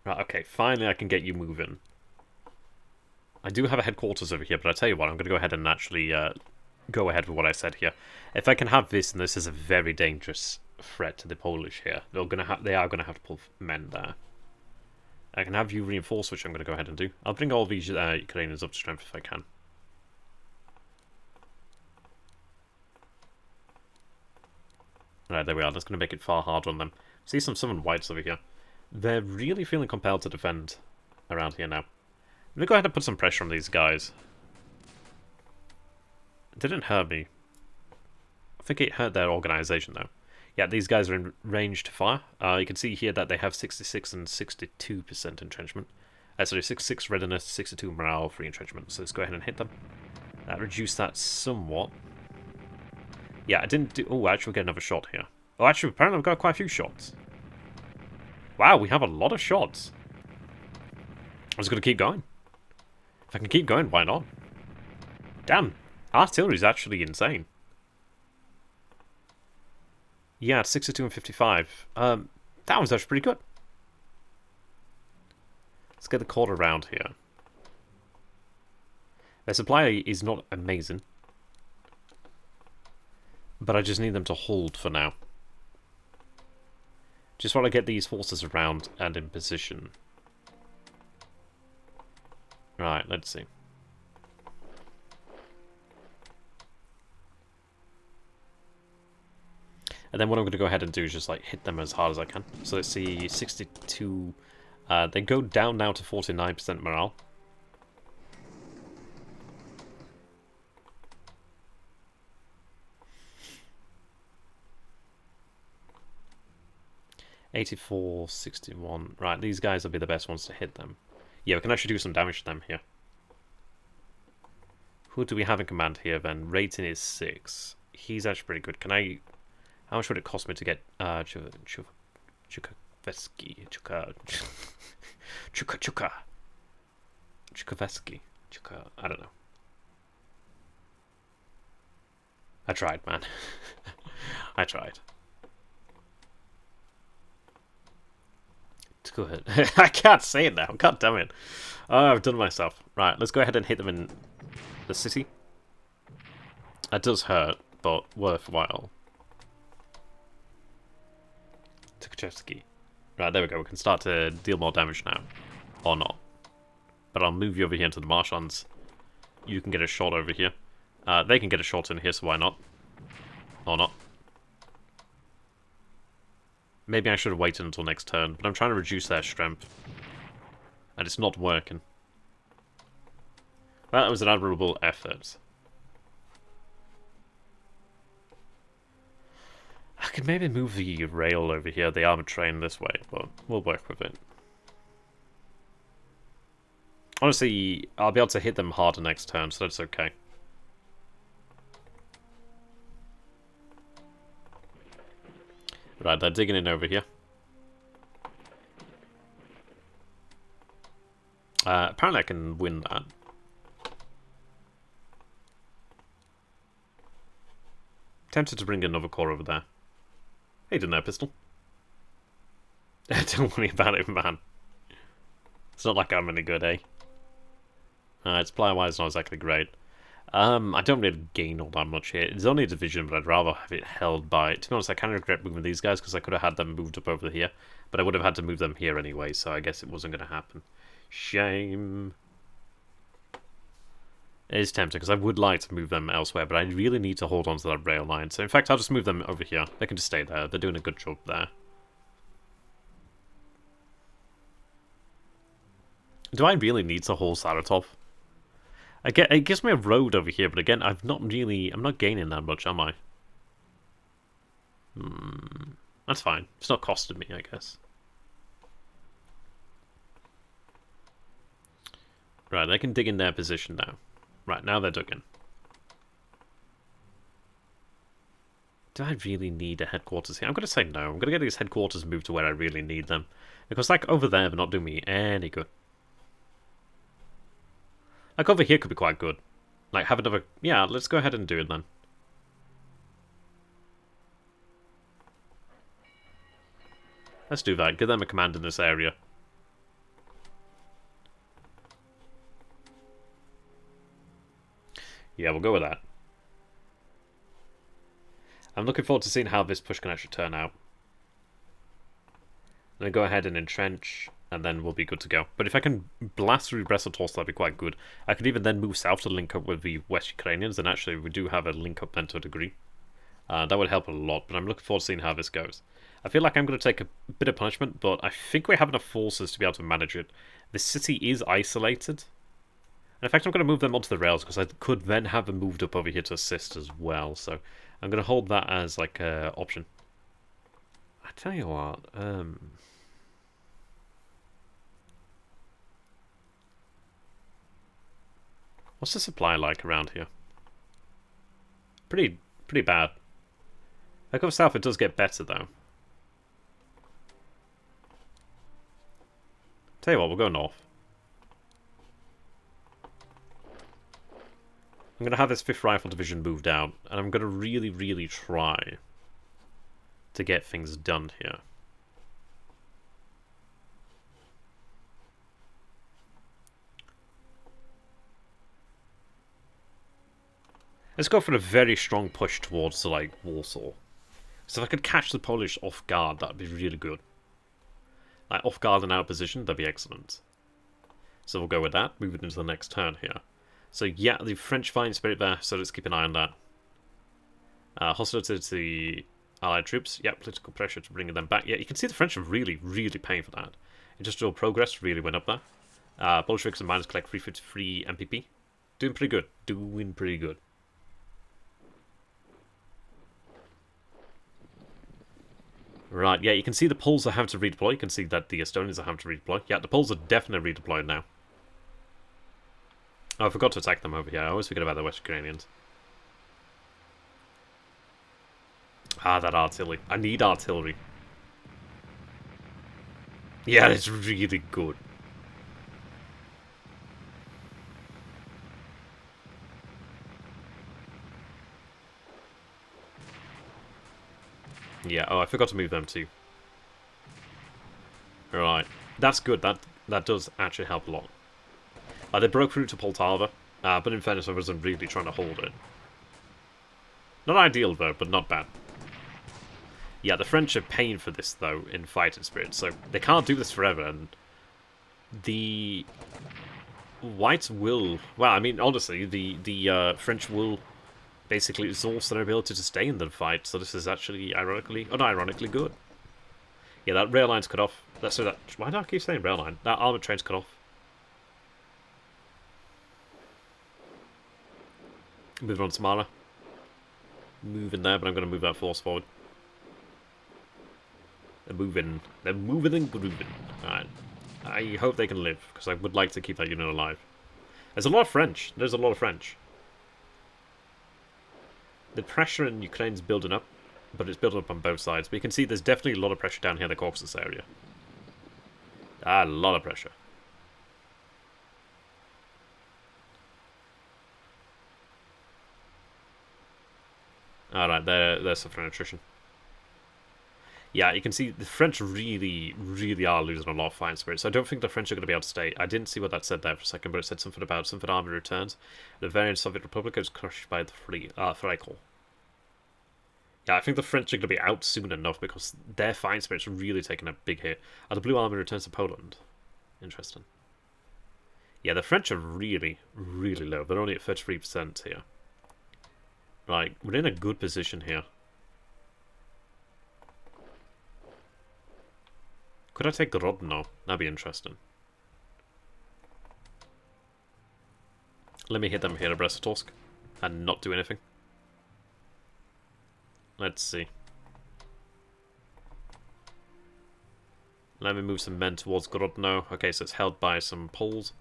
Right, okay, finally I can get you moving. I do have a headquarters over here, but I tell you what, I'm going to go ahead and actually go ahead with what I said here. If I can have this, and this is a very dangerous threat to the Polish here, they are going to have to pull men there. I can have you reinforce, which I'm going to go ahead and do. I'll bring all these Ukrainians up to strength if I can. Right, there we are. That's going to make it far harder on them. See some Southern Whites over here. They're really feeling compelled to defend around here now. Let me go ahead and put some pressure on these guys. It didn't hurt me. I think it hurt their organization, though. Yeah, these guys are in range to fire. You can see here that they have 66 and 62% entrenchment. Sorry, 66 readiness, 62 morale, 3 entrenchment. So let's go ahead and hit them. Reduce that somewhat. Yeah, I didn't do... Oh, actually, we'll get another shot here. Oh, actually, apparently we've got quite a few shots. Wow, we have a lot of shots. I'm just going to keep going. If I can keep going, why not? Damn, artillery is actually insane. Yeah, 62 and 55. That was actually pretty good. Let's get the quarter around here. Their supply is not amazing. But I just need them to hold for now. Just want to get these forces around and in position. Right, let's see. And then what I'm going to go ahead and do is just like hit them as hard as I can. So let's see, 62. They go down now to 49% morale. $84, 61. Right, these guys will be the best ones to hit them. Yeah, we can actually do some damage to them here. Who do we have in command here then? Rating is 6. He's actually pretty good. Can I... How much would it cost me to get Chukovetsky? I don't know. I tried, man. I tried. Go ahead. I can't say it now. God damn it. Oh, I've done it myself. Right, let's go ahead and hit them in the city. That does hurt, but worthwhile. Tukhachevsky. Right, there we go. We can start to deal more damage now. Or not. But I'll move you over here into the marshlands. You can get a shot over here. They can get a shot in here, so why not? Or not. Maybe I should have waited until next turn, but I'm trying to reduce their strength. And it's not working. Well, that was an admirable effort. I could maybe move the rail over here, the armored train this way, but we'll work with it. Honestly, I'll be able to hit them harder next turn, so that's okay. Right, they're digging in over here. Apparently I can win that. Tempted to bring another core over there. Hey, didn't know, pistol. Don't worry about it, man. It's not like I'm any good, eh? Supply-wise not exactly great. I don't really gain all that much here. It's only a division, but I'd rather have it held by... To be honest, I kind of regret moving these guys, because I could have had them moved up over here. But I would have had to move them here anyway, so I guess it wasn't going to happen. Shame. It is tempting, because I would like to move them elsewhere, but I really need to hold on to that rail line. So in fact, I'll just move them over here. They can just stay there. They're doing a good job there. Do I really need to hold Saratov? It gives me a road over here, but again, I'm not gaining that much, am I? That's fine. It's not costing me, I guess. Right, they can dig in their position now. Right, now they're dug in. Do I really need a headquarters here? I'm going to say no. I'm going to get these headquarters moved to where I really need them. Because, like, over there, they're not doing me any good. Like, over here could be quite good. Like, have another... Yeah, let's go ahead and do it then. Let's do that. Give them a command in this area. Yeah, we'll go with that. I'm looking forward to seeing how this push can actually turn out. Then go ahead and entrench, and then we'll be good to go. But if I can blast through Brest-Litovsk, that'd be quite good. I could even then move south to link up with the West Ukrainians, and actually we do have a link up then to a degree. That would help a lot, but I'm looking forward to seeing how this goes. I feel like I'm going to take a bit of punishment, but I think we have enough forces to be able to manage it. The city is isolated. And in fact, I'm going to move them onto the rails, because I could then have them moved up over here to assist as well. So I'm going to hold that as like an option. I tell you what, what's the supply like around here? Pretty bad. I go south, it does get better though. Tell you what, we'll go north. I'm going to have this 5th Rifle Division moved out, and I'm going to really, really try to get things done here. Let's go for a very strong push towards, like, Warsaw. So if I could catch the Polish off guard, that'd be really good. Like, off guard and out of position, that'd be excellent. So we'll go with that, move it into the next turn here. So yeah, the French fighting spirit there, so let's keep an eye on that. Hostility to the Allied troops, yeah, political pressure to bring them back. Yeah, you can see the French are really, really paying for that. Industrial progress really went up there. Bolsheviks and miners collect 353 MPP. Doing pretty good, doing pretty good. Right, yeah, you can see the Poles are having to redeploy. You can see that the Estonians are having to redeploy. Yeah, the Poles are definitely redeployed now. Oh, I forgot to attack them over here. I always forget about the West Ukrainians. Ah, that artillery. I need artillery. Yeah, it's really good. Yeah, oh, I forgot to move them too. Alright. That's good. That does actually help a lot. They broke through to Poltava, but in fairness I wasn't really trying to hold it. Not ideal though, but not bad. Yeah, the French are paying for this though in fighting spirit, so they can't do this forever, and the Whites will... Well, I mean, honestly, the French will basically exhaust their ability to stay in the fight, so this is actually unironically good. Yeah, that rail line's cut off. Why do I keep saying rail line? That armored train's cut off. Moving on to Mara. Moving there, but I'm going to move that force forward. They're moving. They're moving and grooving. Alright. I hope they can live, because I would like to keep that unit alive. There's a lot of French. There's a lot of French. The pressure in Ukraine's building up, but it's building up on both sides. But you can see there's definitely a lot of pressure down here in the Caucasus area. A lot of pressure. Alright, they're suffering attrition. Yeah, you can see the French really, really are losing a lot of fighting spirit. So I don't think the French are going to be able to stay. I didn't see what that said there for a second, but it said something about something army returns. The variant Soviet Republic is crushed by the prevail. Yeah, I think the French are going to be out soon enough because their fighting spirit's really taking a big hit. The Blue Army returns to Poland. Interesting. Yeah, the French are really, really low. They're only at 33% here. Right, we're in a good position here. Could I take Grodno? That'd be interesting. Let me hit them here at Brest-Litovsk and not do anything. Let's see. Let me move some men towards Grodno. Okay, so it's held by some Poles.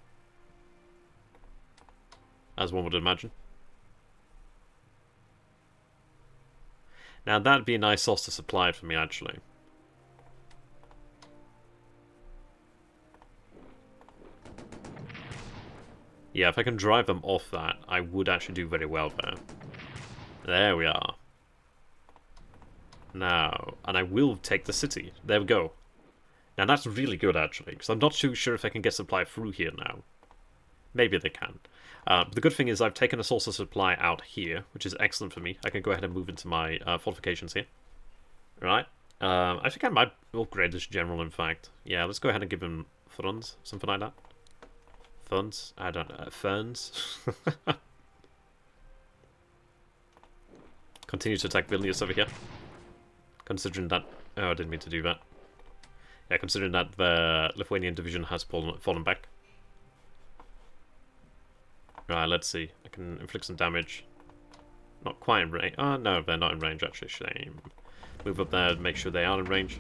As one would imagine. Now that'd be a nice source of supply for me, actually. Yeah, if I can drive them off that, I would actually do very well there. There we are. Now, and I will take the city. There we go. Now that's really good, actually, because I'm not too sure if I can get supply through here now. Maybe they can. But the good thing is I've taken a source of supply out here, which is excellent for me. I can go ahead and move into my fortifications here. Right. I think I might upgrade this general, in fact. Yeah, let's go ahead and give him funds, something like that. Funds? I don't know. Ferns? Continue to attack Vilnius over here. Considering that... Oh, I didn't mean to do that. Yeah, considering that the Lithuanian division has fallen back. Right, let's see. I can inflict some damage. Not quite in range. Oh, no, they're not in range, actually. Shame. Move up there and make sure they are in range.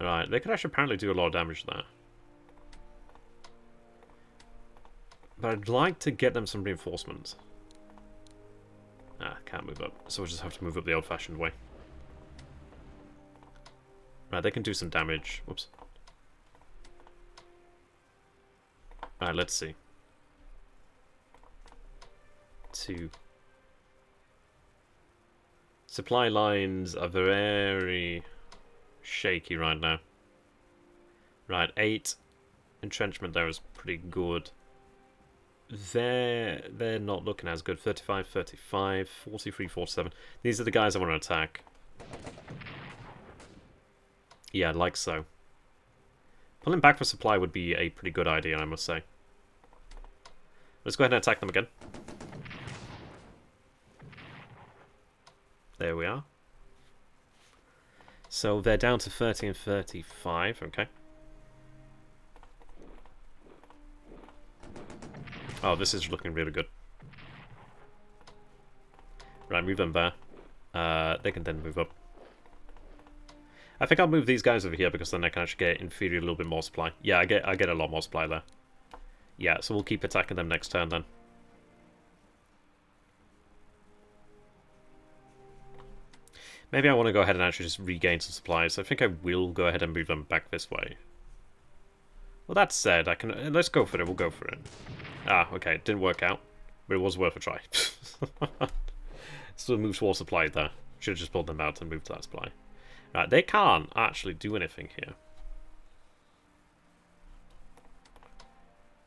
Right, they could actually apparently do a lot of damage there. But I'd like to get them some reinforcements. Can't move up. So we'll just have to move up the old-fashioned way. Right, they can do some damage. Whoops. Alright, let's see. 2. Supply lines are very shaky right now. Right, 8. Entrenchment there is pretty good. They're not looking as good. 35, 35, 43, 47. These are the guys I want to attack. Yeah, like so. Pulling back for supply would be a pretty good idea, I must say. Let's go ahead and attack them again. There we are. So they're down to 30 and 35, okay. Oh, this is looking really good. Right, move them there. They can then move up. I think I'll move these guys over here because then I can actually get inferior a little bit more supply. Yeah, I get a lot more supply there. Yeah, so we'll keep attacking them next turn then. Maybe I want to go ahead and actually just regain some supplies. I think I will go ahead and move them back this way. Well, that said, I can. Let's go for it. We'll go for it. Ah, okay. It didn't work out, but it was worth a try. Still moves towards supply there. Should have just pulled them out and moved to that supply. Right, they can't actually do anything here.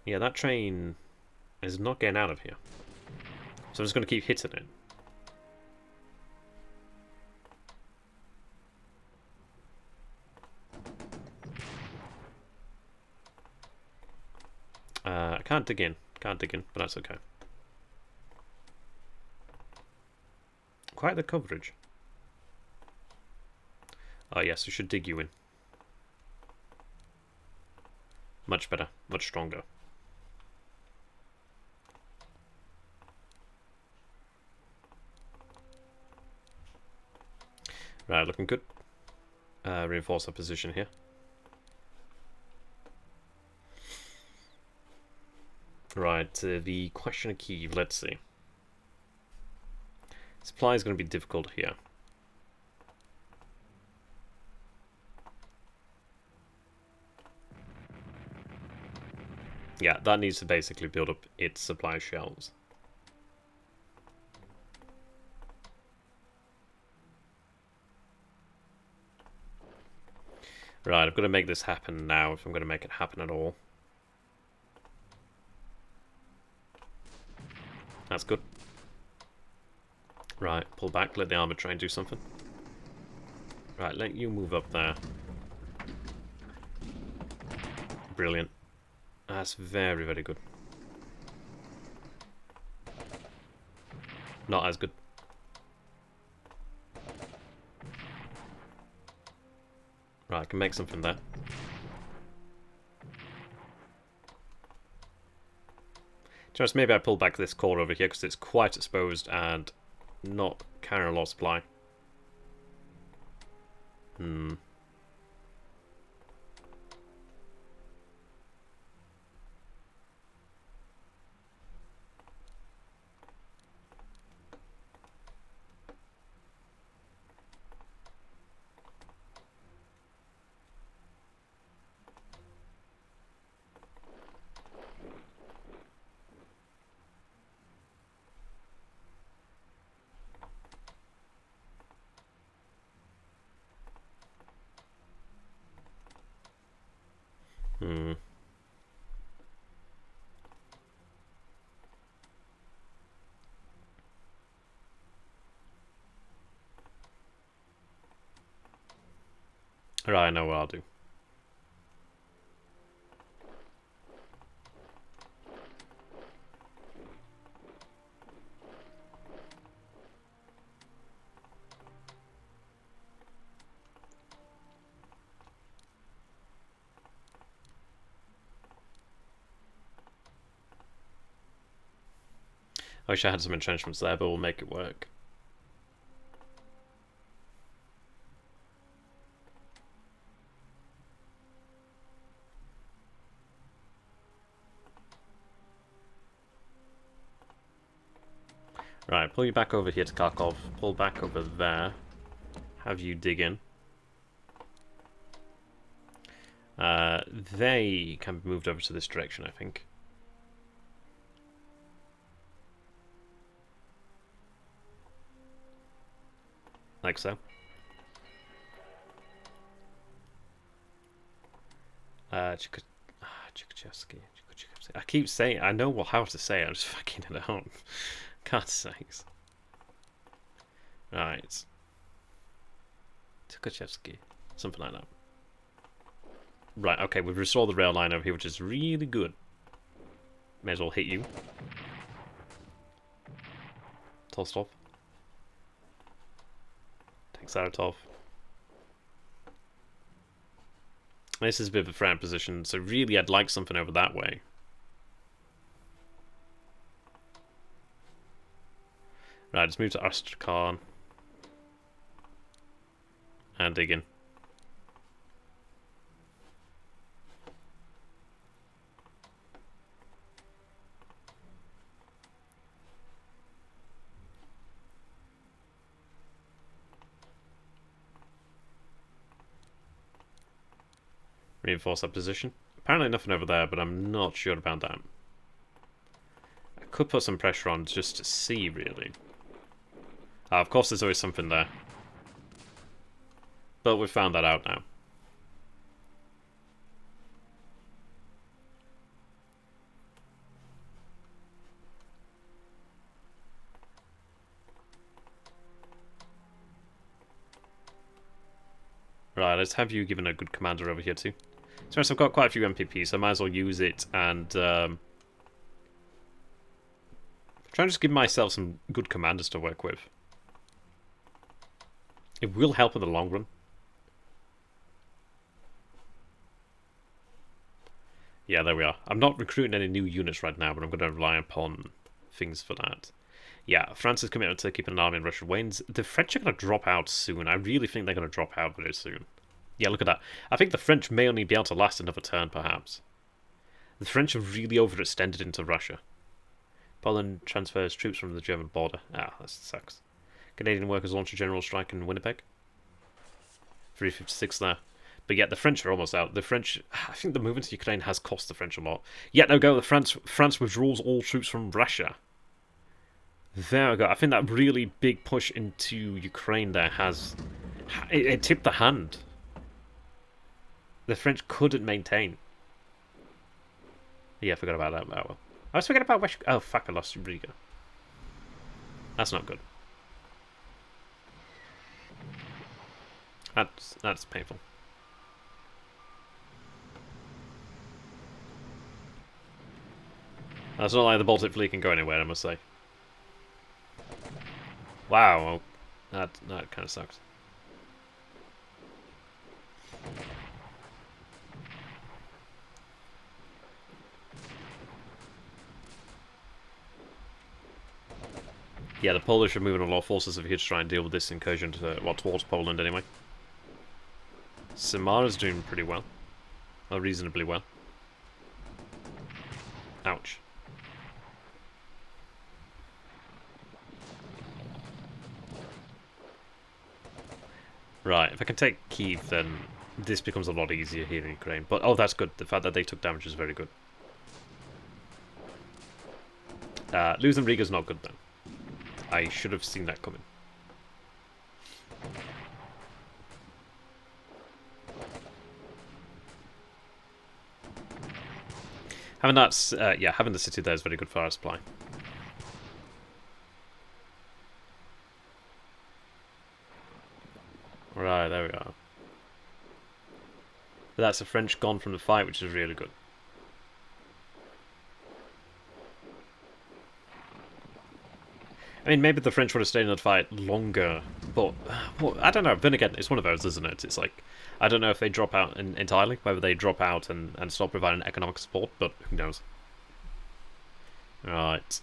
Yeah, that train is not getting out of here. So I'm just going to keep hitting it. I can't dig in. Can't dig in, but that's okay. Quite the coverage. Oh yes, we should dig you in. Much better, much stronger. Right, looking good. Reinforce our position here. Right, the question of Kyiv, let's see. Supply is going to be difficult here. Yeah, that needs to basically build up its supply shelves. Right, I've got to make this happen now if I'm going to make it happen at all. That's good. Right, pull back, let the armor try and do something. Right, let you move up there. Brilliant. That's very, very good. Not as good. Right, I can make something there. Just maybe I pull back this core over here because it's quite exposed and not carrying a lot of supply. Hmm. Hmm. Right, I know what I'll do. I wish I had some entrenchments there, but we'll make it work. Right, pull you back over here to Kharkov. Pull back over there. Have you dig in. They can be moved over to this direction, I think. Like so. Chikachevsky. I keep saying, I know how to say it, I'm just fucking it up. God's sakes. Right. Tukachevsky. Something like that. Right, okay, we've restored the rail line over here, which is really good. May as well hit you. Tolstov. Take Saratov. This is a bit of a frown position, so really I'd like something over that way. Right, let's move to Astrakhan. And dig in. Reinforce that position. Apparently nothing over there, but I'm not sure about that. I could put some pressure on just to see, really. Of course there's always something there. But we've found that out now. Right, let's have you given a good commander over here too. So I've got quite a few MPPs, so I might as well use it and try and just give myself some good commanders to work with. It will help in the long run. Yeah, there we are. I'm not recruiting any new units right now, but I'm going to rely upon things for that. Yeah, France is committed to keeping an army in Russian wanes. The French are going to drop out soon. I really think they're going to drop out very soon. Yeah, look at that. I think the French may only be able to last another turn, perhaps. The French have really overextended into Russia. Poland transfers troops from the German border. Ah, that sucks. Canadian workers launch a general strike in Winnipeg. 356 there. But yet the French are almost out. The French, I think the movement to Ukraine has cost the French a lot. Yet there we go. France withdraws all troops from Russia. There we go. I think that really big push into Ukraine there has... It tipped the hand. The French couldn't maintain. Yeah, I forgot about that. Oh, well. I was forgetting about West... Oh, fuck, I lost Riga. That's not good. That's painful. That's not like the Baltic Fleet can go anywhere, I must say. Wow, well, that kind of sucks. Yeah, the Polish are moving a lot of forces over here to try and deal with this incursion towards Poland anyway. Samara's doing pretty well. Well, reasonably well. Ouch. Right, if I can take Kyiv, then this becomes a lot easier here in Ukraine. But, oh, that's good. The fact that they took damage is very good. Losing Riga's not good, though. I should have seen that coming. Having that, yeah, having the city there is very good for our supply. Right, there we are. But that's the French gone from the fight, which is really good. I mean, maybe the French would have stayed in the fight longer, but well, I don't know. Then again, it's one of those, isn't it? It's like, I don't know if they drop out entirely, whether they drop out and stop providing economic support, but who knows. Right.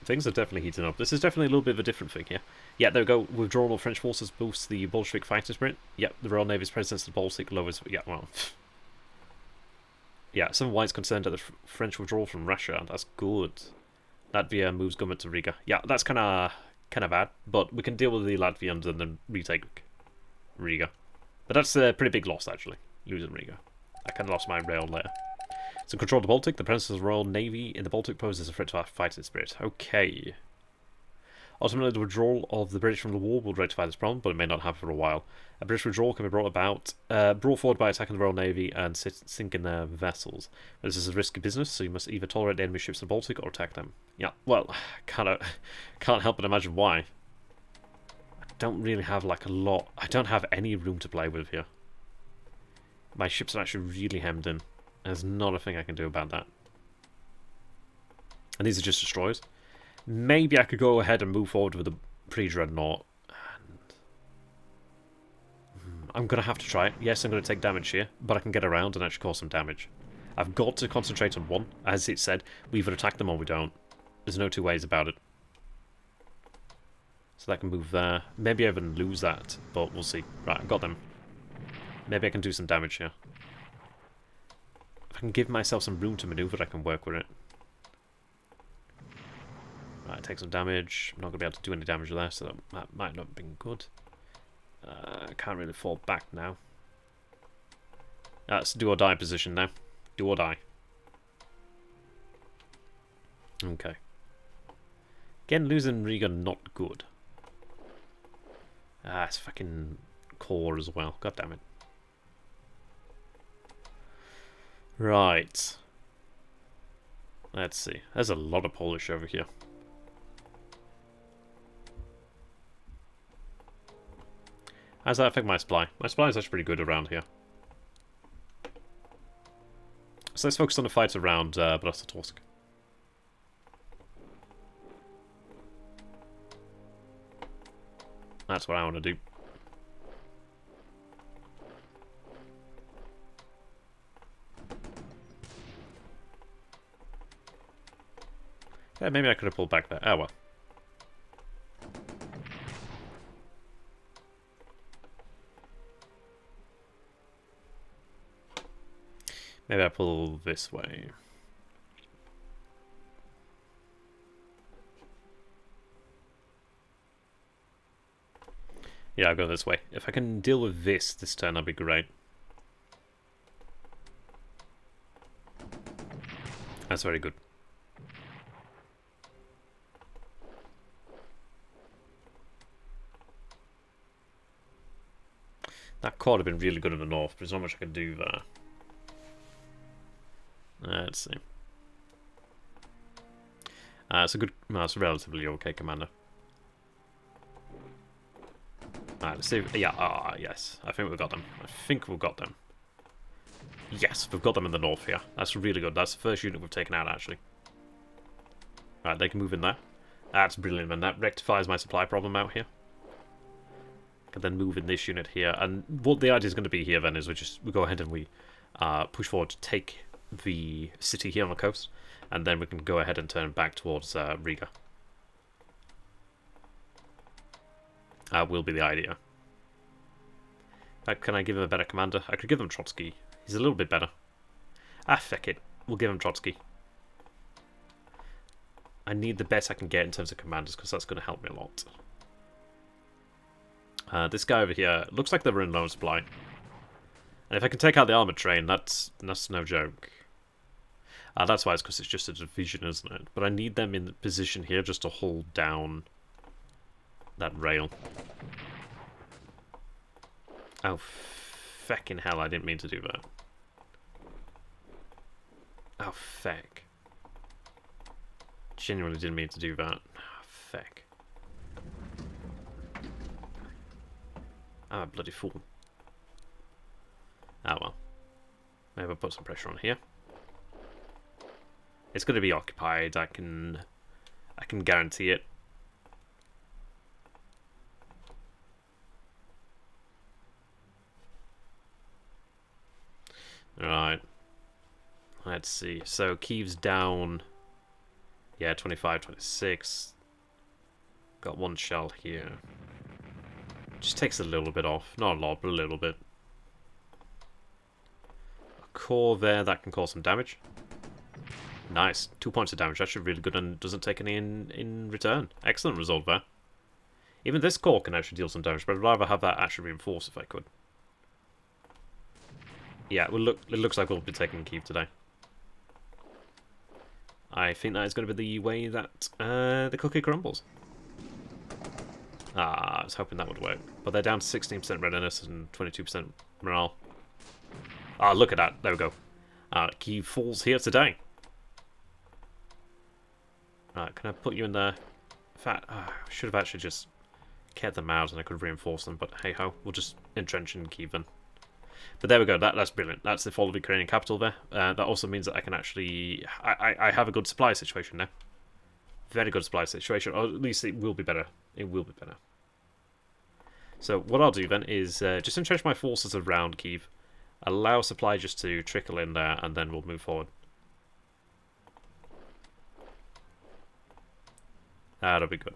Things are definitely heating up. This is definitely a little bit of a different thing here. Yeah, there we go. Withdrawal of French forces boosts the Bolshevik fighting spirit. Yep, the Royal Navy's presence in the Baltic lowers... Yeah, well... Yeah, some whites concerned at the French withdrawal from Russia. That's good. Latvia moves government to Riga. Yeah, that's kind of bad, but we can deal with the Latvians and then retake Riga. But that's a pretty big loss, actually, losing Riga. I kind of lost my rail there. So control the Baltic. The presence of the Royal Navy in the Baltic poses a threat to our fighting spirit. Okay. Ultimately, the withdrawal of the British from the war will rectify this problem, but it may not happen for a while. A British withdrawal can be brought forward by attacking the Royal Navy and sinking their vessels. This is a risky business, so you must either tolerate the enemy ships in the Baltic or attack them. Yeah, well, can't help but imagine why. I don't really have like a lot. I don't have any room to play with here. My ships are actually really hemmed in. There's not a thing I can do about that. And these are just destroyers. Maybe I could go ahead and move forward with the pre-dreadnought. I'm going to have to try it. Yes, I'm going to take damage here, but I can get around and actually cause some damage. I've got to concentrate on one. As it said, we either attack them or we don't. There's no two ways about it. So that can move there. Maybe I even lose that, but we'll see. Right, I've got them. Maybe I can do some damage here. If I can give myself some room to maneuver, I can work with it. Right, take some damage. I'm not going to be able to do any damage there, so that might not have been good. I can't really fall back now. That's do or die position now. Do or die. Okay. Again, losing Riga not good. Ah, it's fucking core as well. God damn it. Right. Let's see. There's a lot of Polish over here. How does that affect my supply? My supply is actually pretty good around here. So let's focus on the fights around Brest-Litovsk. That's what I want to do. Yeah, maybe I could have pulled back there. Oh well. Maybe I pull this way. Yeah, I'll go this way. If I can deal with this turn, that'll be great. That's very good. That could have been really good in the north, but there's not much I can do there. Let's see. It's a good, well, it's a relatively okay commander. Let's see. Yeah, yes. I think we've got them. Yes, we've got them in the north here. That's really good. That's the first unit we've taken out, actually. Right, they can move in there. That's brilliant, and that rectifies my supply problem out here. Can then move in this unit here, and what the idea is going to be here then is we go ahead and we push forward to take the city here on the coast, and then we can go ahead and turn back towards Riga. Will be the idea. Can I give him a better commander? I could give him Trotsky. He's a little bit better. Feck it. We'll give him Trotsky. I need the best I can get in terms of commanders, because that's going to help me a lot. This guy over here looks like they're in low supply. And if I can take out the armored train, that's no joke. That's why it's because it's just a division, isn't it? But I need them in the position here just to hold down that rail. Oh, feckin' hell, I didn't mean to do that. Oh, feck. Genuinely didn't mean to do that. Oh, feck. I'm a bloody fool. Oh well. Maybe I'll put some pressure on here. It's going to be occupied. I can guarantee it. Right. Let's see. So Kiev's down. Yeah, 25, 26. Got one shell here. Just takes a little bit off. Not a lot, but a little bit. A core there, that can cause some damage. Nice. 2 points of damage. That's really good and doesn't take any in return. Excellent result there. Even this core can actually deal some damage, but I'd rather have that actually reinforced if I could. Yeah, it looks like we'll be taking Kiev today. I think that is going to be the way that the cookie crumbles. I was hoping that would work. But they're down to 16% readiness and 22% morale. Look at that. There we go. Kiev falls here today. Can I put you in there? In fact, I should have actually just kept them out and I could reinforce them. But hey-ho, we'll just entrench in Kiev then. But there we go. That's brilliant. That's the fall of the Ukrainian capital there. That also means that I can actually... I have a good supply situation now. Very good supply situation. Or at least it will be better. It will be better. So what I'll do then is just entrench my forces around Kiev. Allow supply just to trickle in there, and then we'll move forward. That'll be good.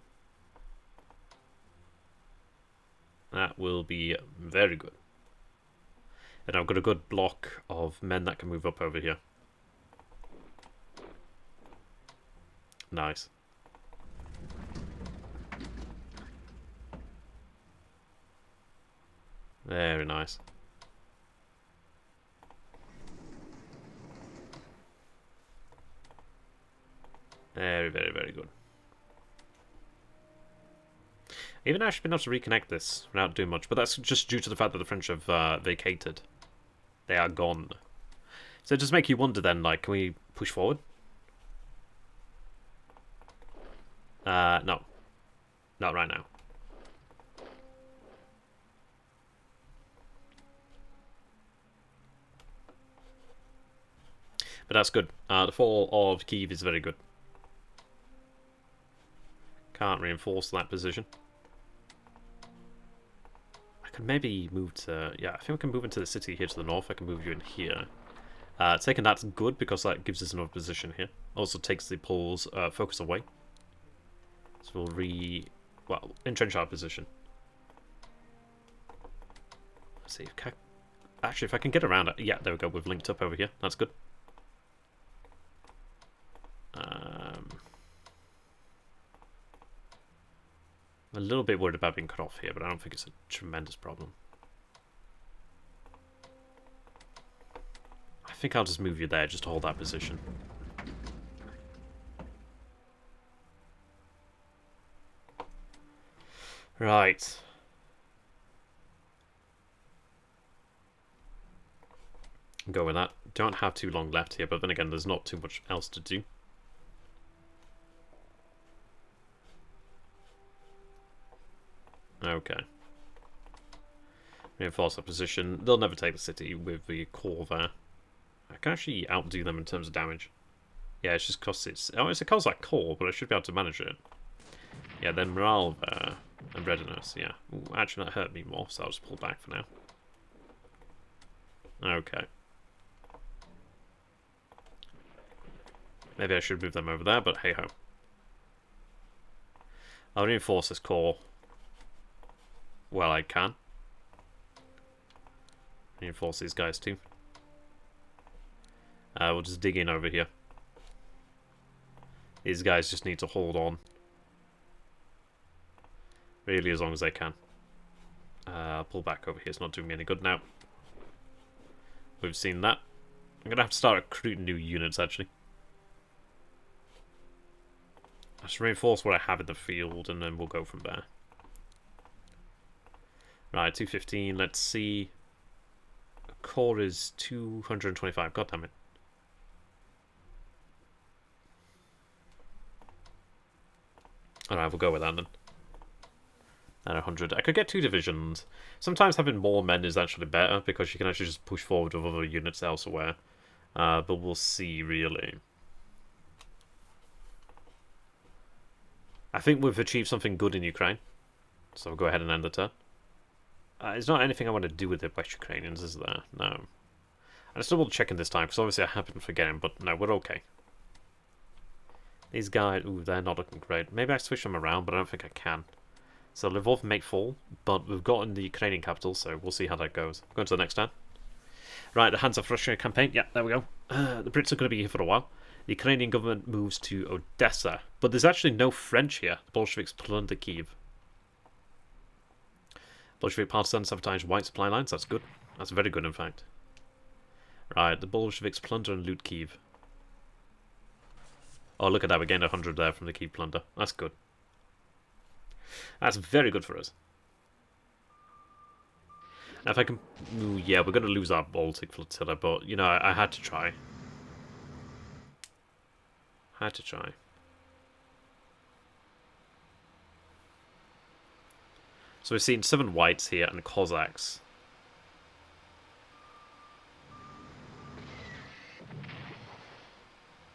That will be very good. And I've got a good block of men that can move up over here. Nice. Very nice. Very, very, very good. Even actually been able to reconnect this without doing much, but that's just due to the fact that the French have vacated. They are gone. So it does make you wonder then, like, can we push forward? No. Not right now. But that's good. The fall of Kiev is very good. Can't reinforce that position. I could maybe move to... Yeah, I think we can move into the city here to the north. I can move you in here. Taking that's good because that gives us another position here. Also takes the Poles' focus away. So we'll entrench our position. Let's see. Actually, if I can get around it. Yeah, there we go. We've linked up over here. That's good. I'm a little bit worried about being cut off here, but I don't think it's a tremendous problem. I think I'll just move you there just to hold that position. Right. Go with that. Don't have too long left here, but then again, there's not too much else to do. Okay. Reinforce our position. They'll never take the city with the core there. I can actually outdo them in terms of damage. Yeah, it's just because it's a cost like core, but I should be able to manage it. Yeah, then morale there and readiness. Yeah, ooh, actually that hurt me more, so I'll just pull back for now. Okay. Maybe I should move them over there, but hey ho. I'll reinforce this core. Well, I can. Reinforce these guys too. We'll just dig in over here. These guys just need to hold on. Really, as long as they can. I'll pull back over here. It's not doing me any good now. We've seen that. I'm going to have to start recruiting new units, actually. I'll just reinforce what I have in the field, and then we'll go from there. Right, 215. Let's see. Core is 225. God damn it. Alright, we'll go with that then. And 100. I could get 2 divisions. Sometimes having more men is actually better because you can actually just push forward with other units elsewhere. But we'll see, really. I think we've achieved something good in Ukraine. So we'll go ahead and end the turn. There's not anything I want to do with the West Ukrainians, is there? No. I'm still double checking this time because obviously I have been forgetting, but no, we're okay. These guys, ooh, they're not looking great. Maybe I switch them around, but I don't think I can. So Lvov and make fall, but we've gotten the Ukrainian capital, so we'll see how that goes. Going to the next turn. Right, the Hands of Russia campaign. Yeah, there we go. The Brits are going to be here for a while. The Ukrainian government moves to Odessa, but there's actually no French here. The Bolsheviks plunder Kiev. Bolshevik partisans sabotage white supply lines. That's good. That's very good, in fact. Right, the Bolsheviks plunder and loot Kiev. Oh, look at that. We gained 100 there from the Kiev plunder. That's good. That's very good for us. Now if I can... Ooh, yeah, we're going to lose our Baltic flotilla, but, you know, I had to try. Had to try. So we've seen 7 whites here and Cossacks.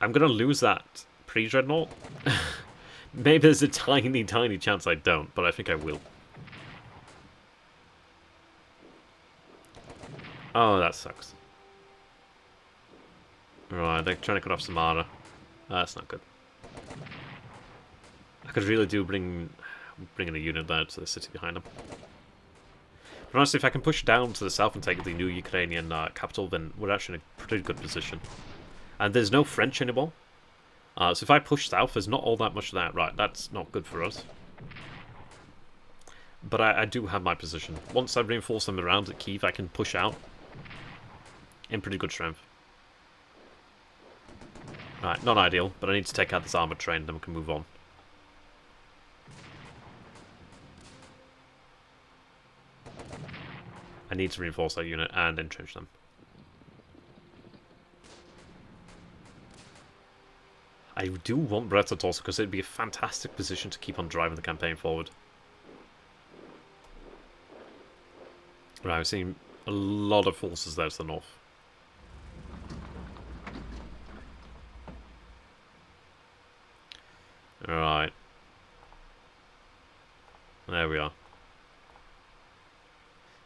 I'm going to lose that pre-dreadnought. Maybe there's a tiny, tiny chance I don't, but I think I will. Oh, that sucks. Right, they're trying to cut off Samara. That's not good. I could really do bring in a unit there to the city behind them. But honestly, if I can push down to the south and take the new Ukrainian capital, then we're actually in a pretty good position. And there's no French anymore. So if I push south, there's not all that much of that. Right, that's not good for us. But I do have my position. Once I reinforce them around at Kiev, I can push out in pretty good strength. Right, not ideal, but I need to take out this armoured train, then we can move on. I need to reinforce that unit and entrench them. I do want Breton also because it'd be a fantastic position to keep on driving the campaign forward. Right, we've seen a lot of forces there to the north. Right. There we are.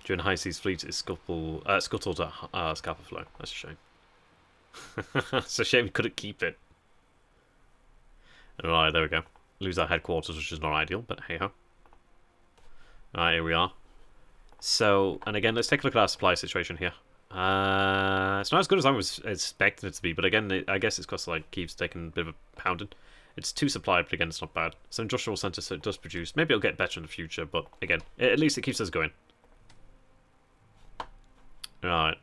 During High Seas Fleet is scuttled at Scapa Flow. That's a shame. It's a shame we couldn't keep it. Right, there we go. Lose our headquarters, which is not ideal, but hey ho. Alright, here we are. So, and again, let's take a look at our supply situation here. It's not as good as I was expecting it to be, but again, I guess it's because like keeps taking a bit of a pounding. It's 2 supply, but again, it's not bad. So industrial centre, so it does produce. Maybe it'll get better in the future, but again, at least it keeps us going. Right.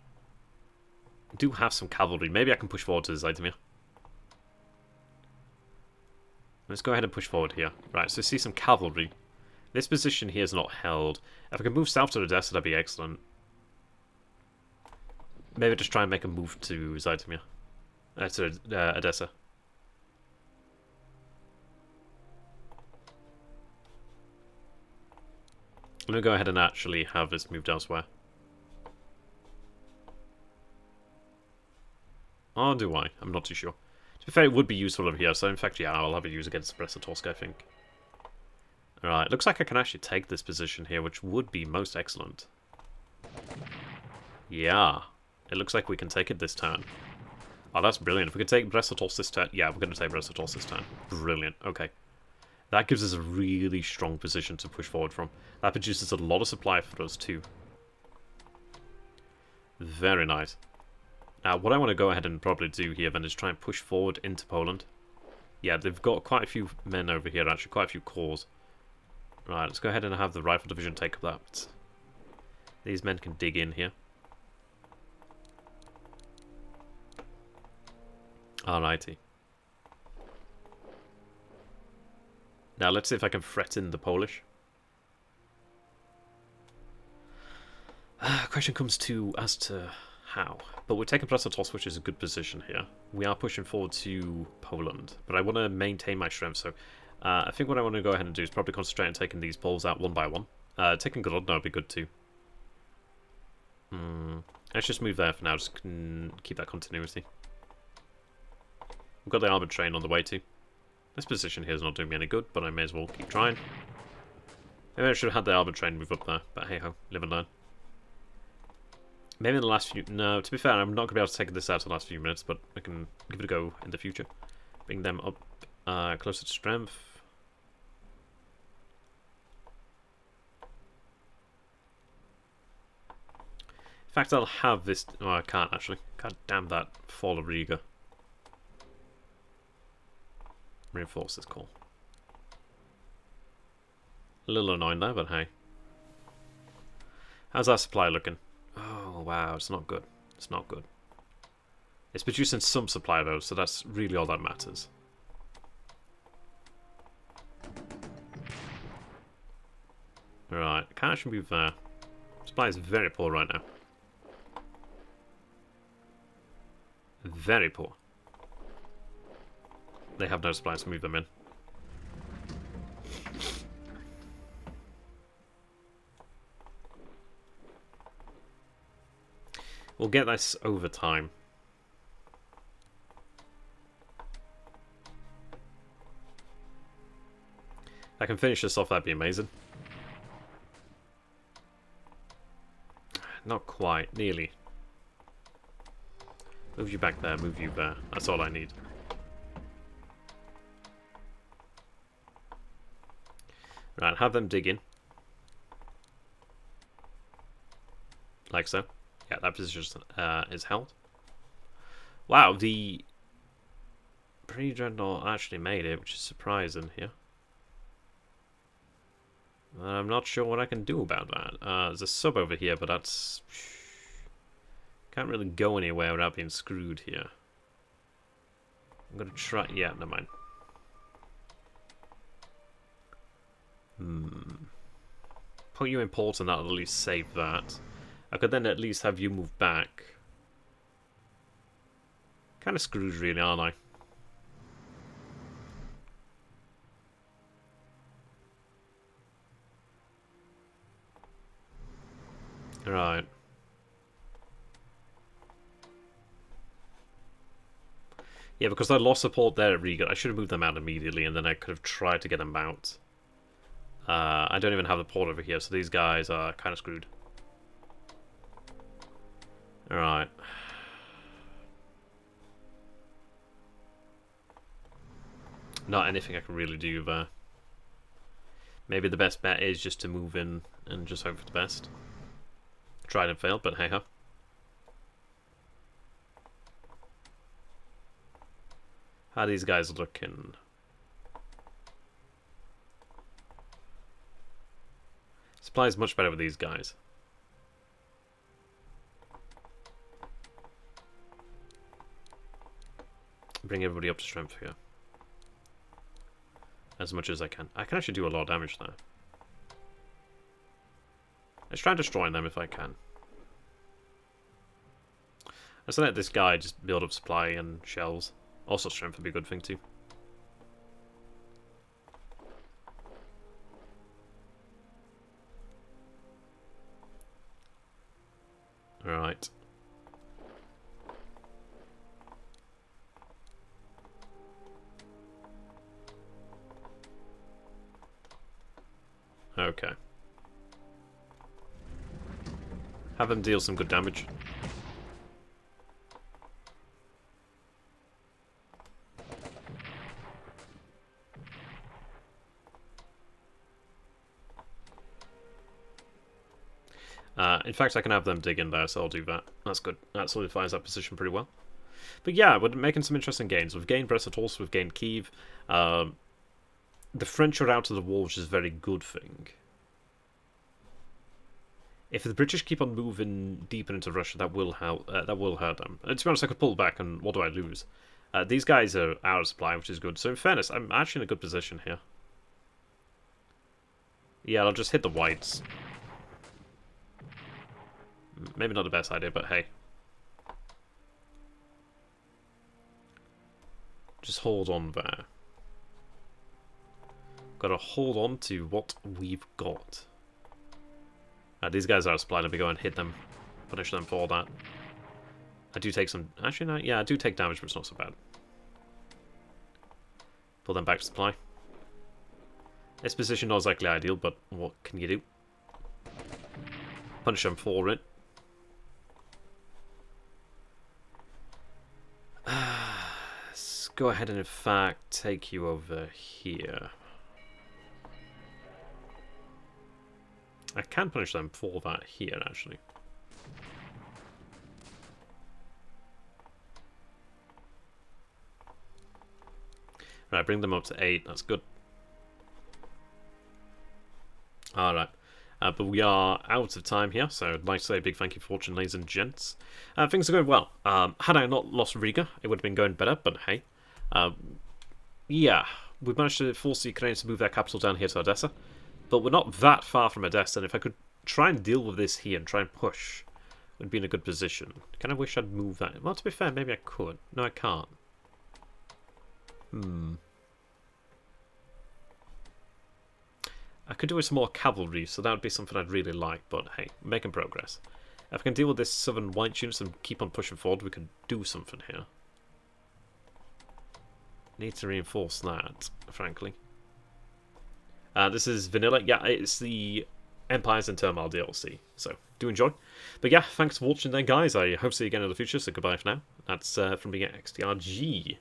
I do have some cavalry. Maybe I can push forward to Zaitamir. Let's go ahead and push forward here. Right, so see some cavalry. This position here is not held. If I can move south to Odessa, that'd be excellent. Maybe just try and make a move to Zaitamir. To Odessa. Let me go ahead and actually have this moved elsewhere. Or do I? I'm not too sure. To be fair, it would be useful over here, so in fact, yeah, I'll have it used against Brest-Litovsk, I think. Alright, looks like I can actually take this position here, which would be most excellent. Yeah, it looks like we can take it this turn. Oh, that's brilliant. If we can take Brest-Litovsk this turn... Yeah, we're going to take Brest-Litovsk this turn. Brilliant, okay. That gives us a really strong position to push forward from. That produces a lot of supply for us too. Very nice. Now, what I want to go ahead and probably do here then is try and push forward into Poland. Yeah, they've got quite a few men over here, actually, quite a few corps. Right, let's go ahead and have the Rifle Division take up that. These men can dig in here. Alrighty. Now, let's see if I can threaten the Polish. Question comes to as to how. But we're taking Brest-Litovsk, which is a good position here. We are pushing forward to Poland, but I want to maintain my strength, so I think what I want to go ahead and do is probably concentrate on taking these Poles out one by one. Taking Grodno would be good too. Let's just move there for now, just keep that continuity. We've got the armoured train on the way too. This position here is not doing me any good, but I may as well keep trying. Maybe I should have had the armoured train move up there, but hey ho, live and learn. Maybe in the last few... No, to be fair, I'm not going to be able to take this out in the last few minutes, but I can give it a go in the future. Bring them up closer to strength. In fact, I'll have this... Oh, I can't actually. God damn that Fall of Riga. Reinforce this call. A little annoying there, but hey. How's our supply looking? Oh, wow, it's not good. It's not good. It's producing some supply, though, so that's really all that matters. Right, can't actually move there. Supply is very poor right now. Very poor. They have no supplies to move them in. We'll get this over time. If I can finish this off, that'd be amazing. Not quite, nearly. Move you back there, move you there. That's all I need. Right, have them dig in. Like so. Yeah, that position is held. Wow, the pre-dreadnought actually made it, which is surprising here. I'm not sure what I can do about that. There's a sub over here, but that's... Can't really go anywhere without being screwed here. I'm gonna try... Yeah, never mind. Put you in port and that'll at least save that. I could then at least have you move back. Kind of screwed really, aren't I? Right. Yeah, because I lost support there at Riga. I should have moved them out immediately and then I could have tried to get them out. I don't even have the port over here, so these guys are kind of screwed. Alright. not anything I can really do there. Maybe the best bet is just to move in and just hope for the best. Tried and failed, but hey ho. How are these guys looking? Supply is much better with these guys. Bring everybody up to strength here. As much as I can. I can actually do a lot of damage there. Let's try and destroy them if I can. Let's let this guy just build up supply and shells. Also strength would be a good thing too. Alright. Okay. Have them deal some good damage. In fact, I can have them dig in there, so I'll do that. That's good. That solidifies that position pretty well. But yeah, we're making some interesting gains. We've gained Brest-Litovsk, we've gained Kiev. The French are out of the war, which is a very good thing. If the British keep on moving deeper into Russia, that will hurt them. To be honest, I could pull back, and what do I lose? These guys are out of supply, which is good. So in fairness, I'm actually in a good position here. Yeah, I'll just hit the whites. Maybe not the best idea, but hey. Just hold on there. Gotta hold on to what we've got. These guys are supply. Let me go and hit them. Punish them for that. I do take some... Actually, no. Yeah, I do take damage, but it's not so bad. Pull them back to supply. This position not exactly ideal, but what can you do? Punish them for it. Let's go ahead and, in fact, take you over here. I can punish them for that here, actually. Right, bring them up to 8. That's good. Alright. But we are out of time here, so I'd like to say a big thank you for watching, ladies and gents. Things are going well. Had I not lost Riga, it would have been going better, but hey. Yeah, we've managed to force the Ukrainians to move their capital down here to Odessa. But we're not that far from Odessa, and if I could try and deal with this here and try and push, we'd be in a good position. Kind of wish I'd move that. Well, to be fair, maybe I could. No, I can't. I could do with some more cavalry, so that would be something I'd really like, but hey, making progress. If I can deal with this southern white units and keep on pushing forward, we can do something here. Need to reinforce that, frankly. This is vanilla. Yeah, it's the Empires and Turmoil DLC, so do enjoy. But yeah, thanks for watching then, guys. I hope to see you again in the future, so goodbye for now. That's from me at XTRG.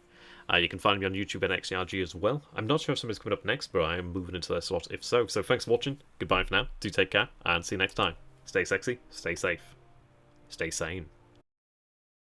You can find me on YouTube at XTRG as well. I'm not sure if something's coming up next, but I am moving into their slot if so. So thanks for watching, goodbye for now, do take care, and see you next time. Stay sexy, stay safe, stay sane.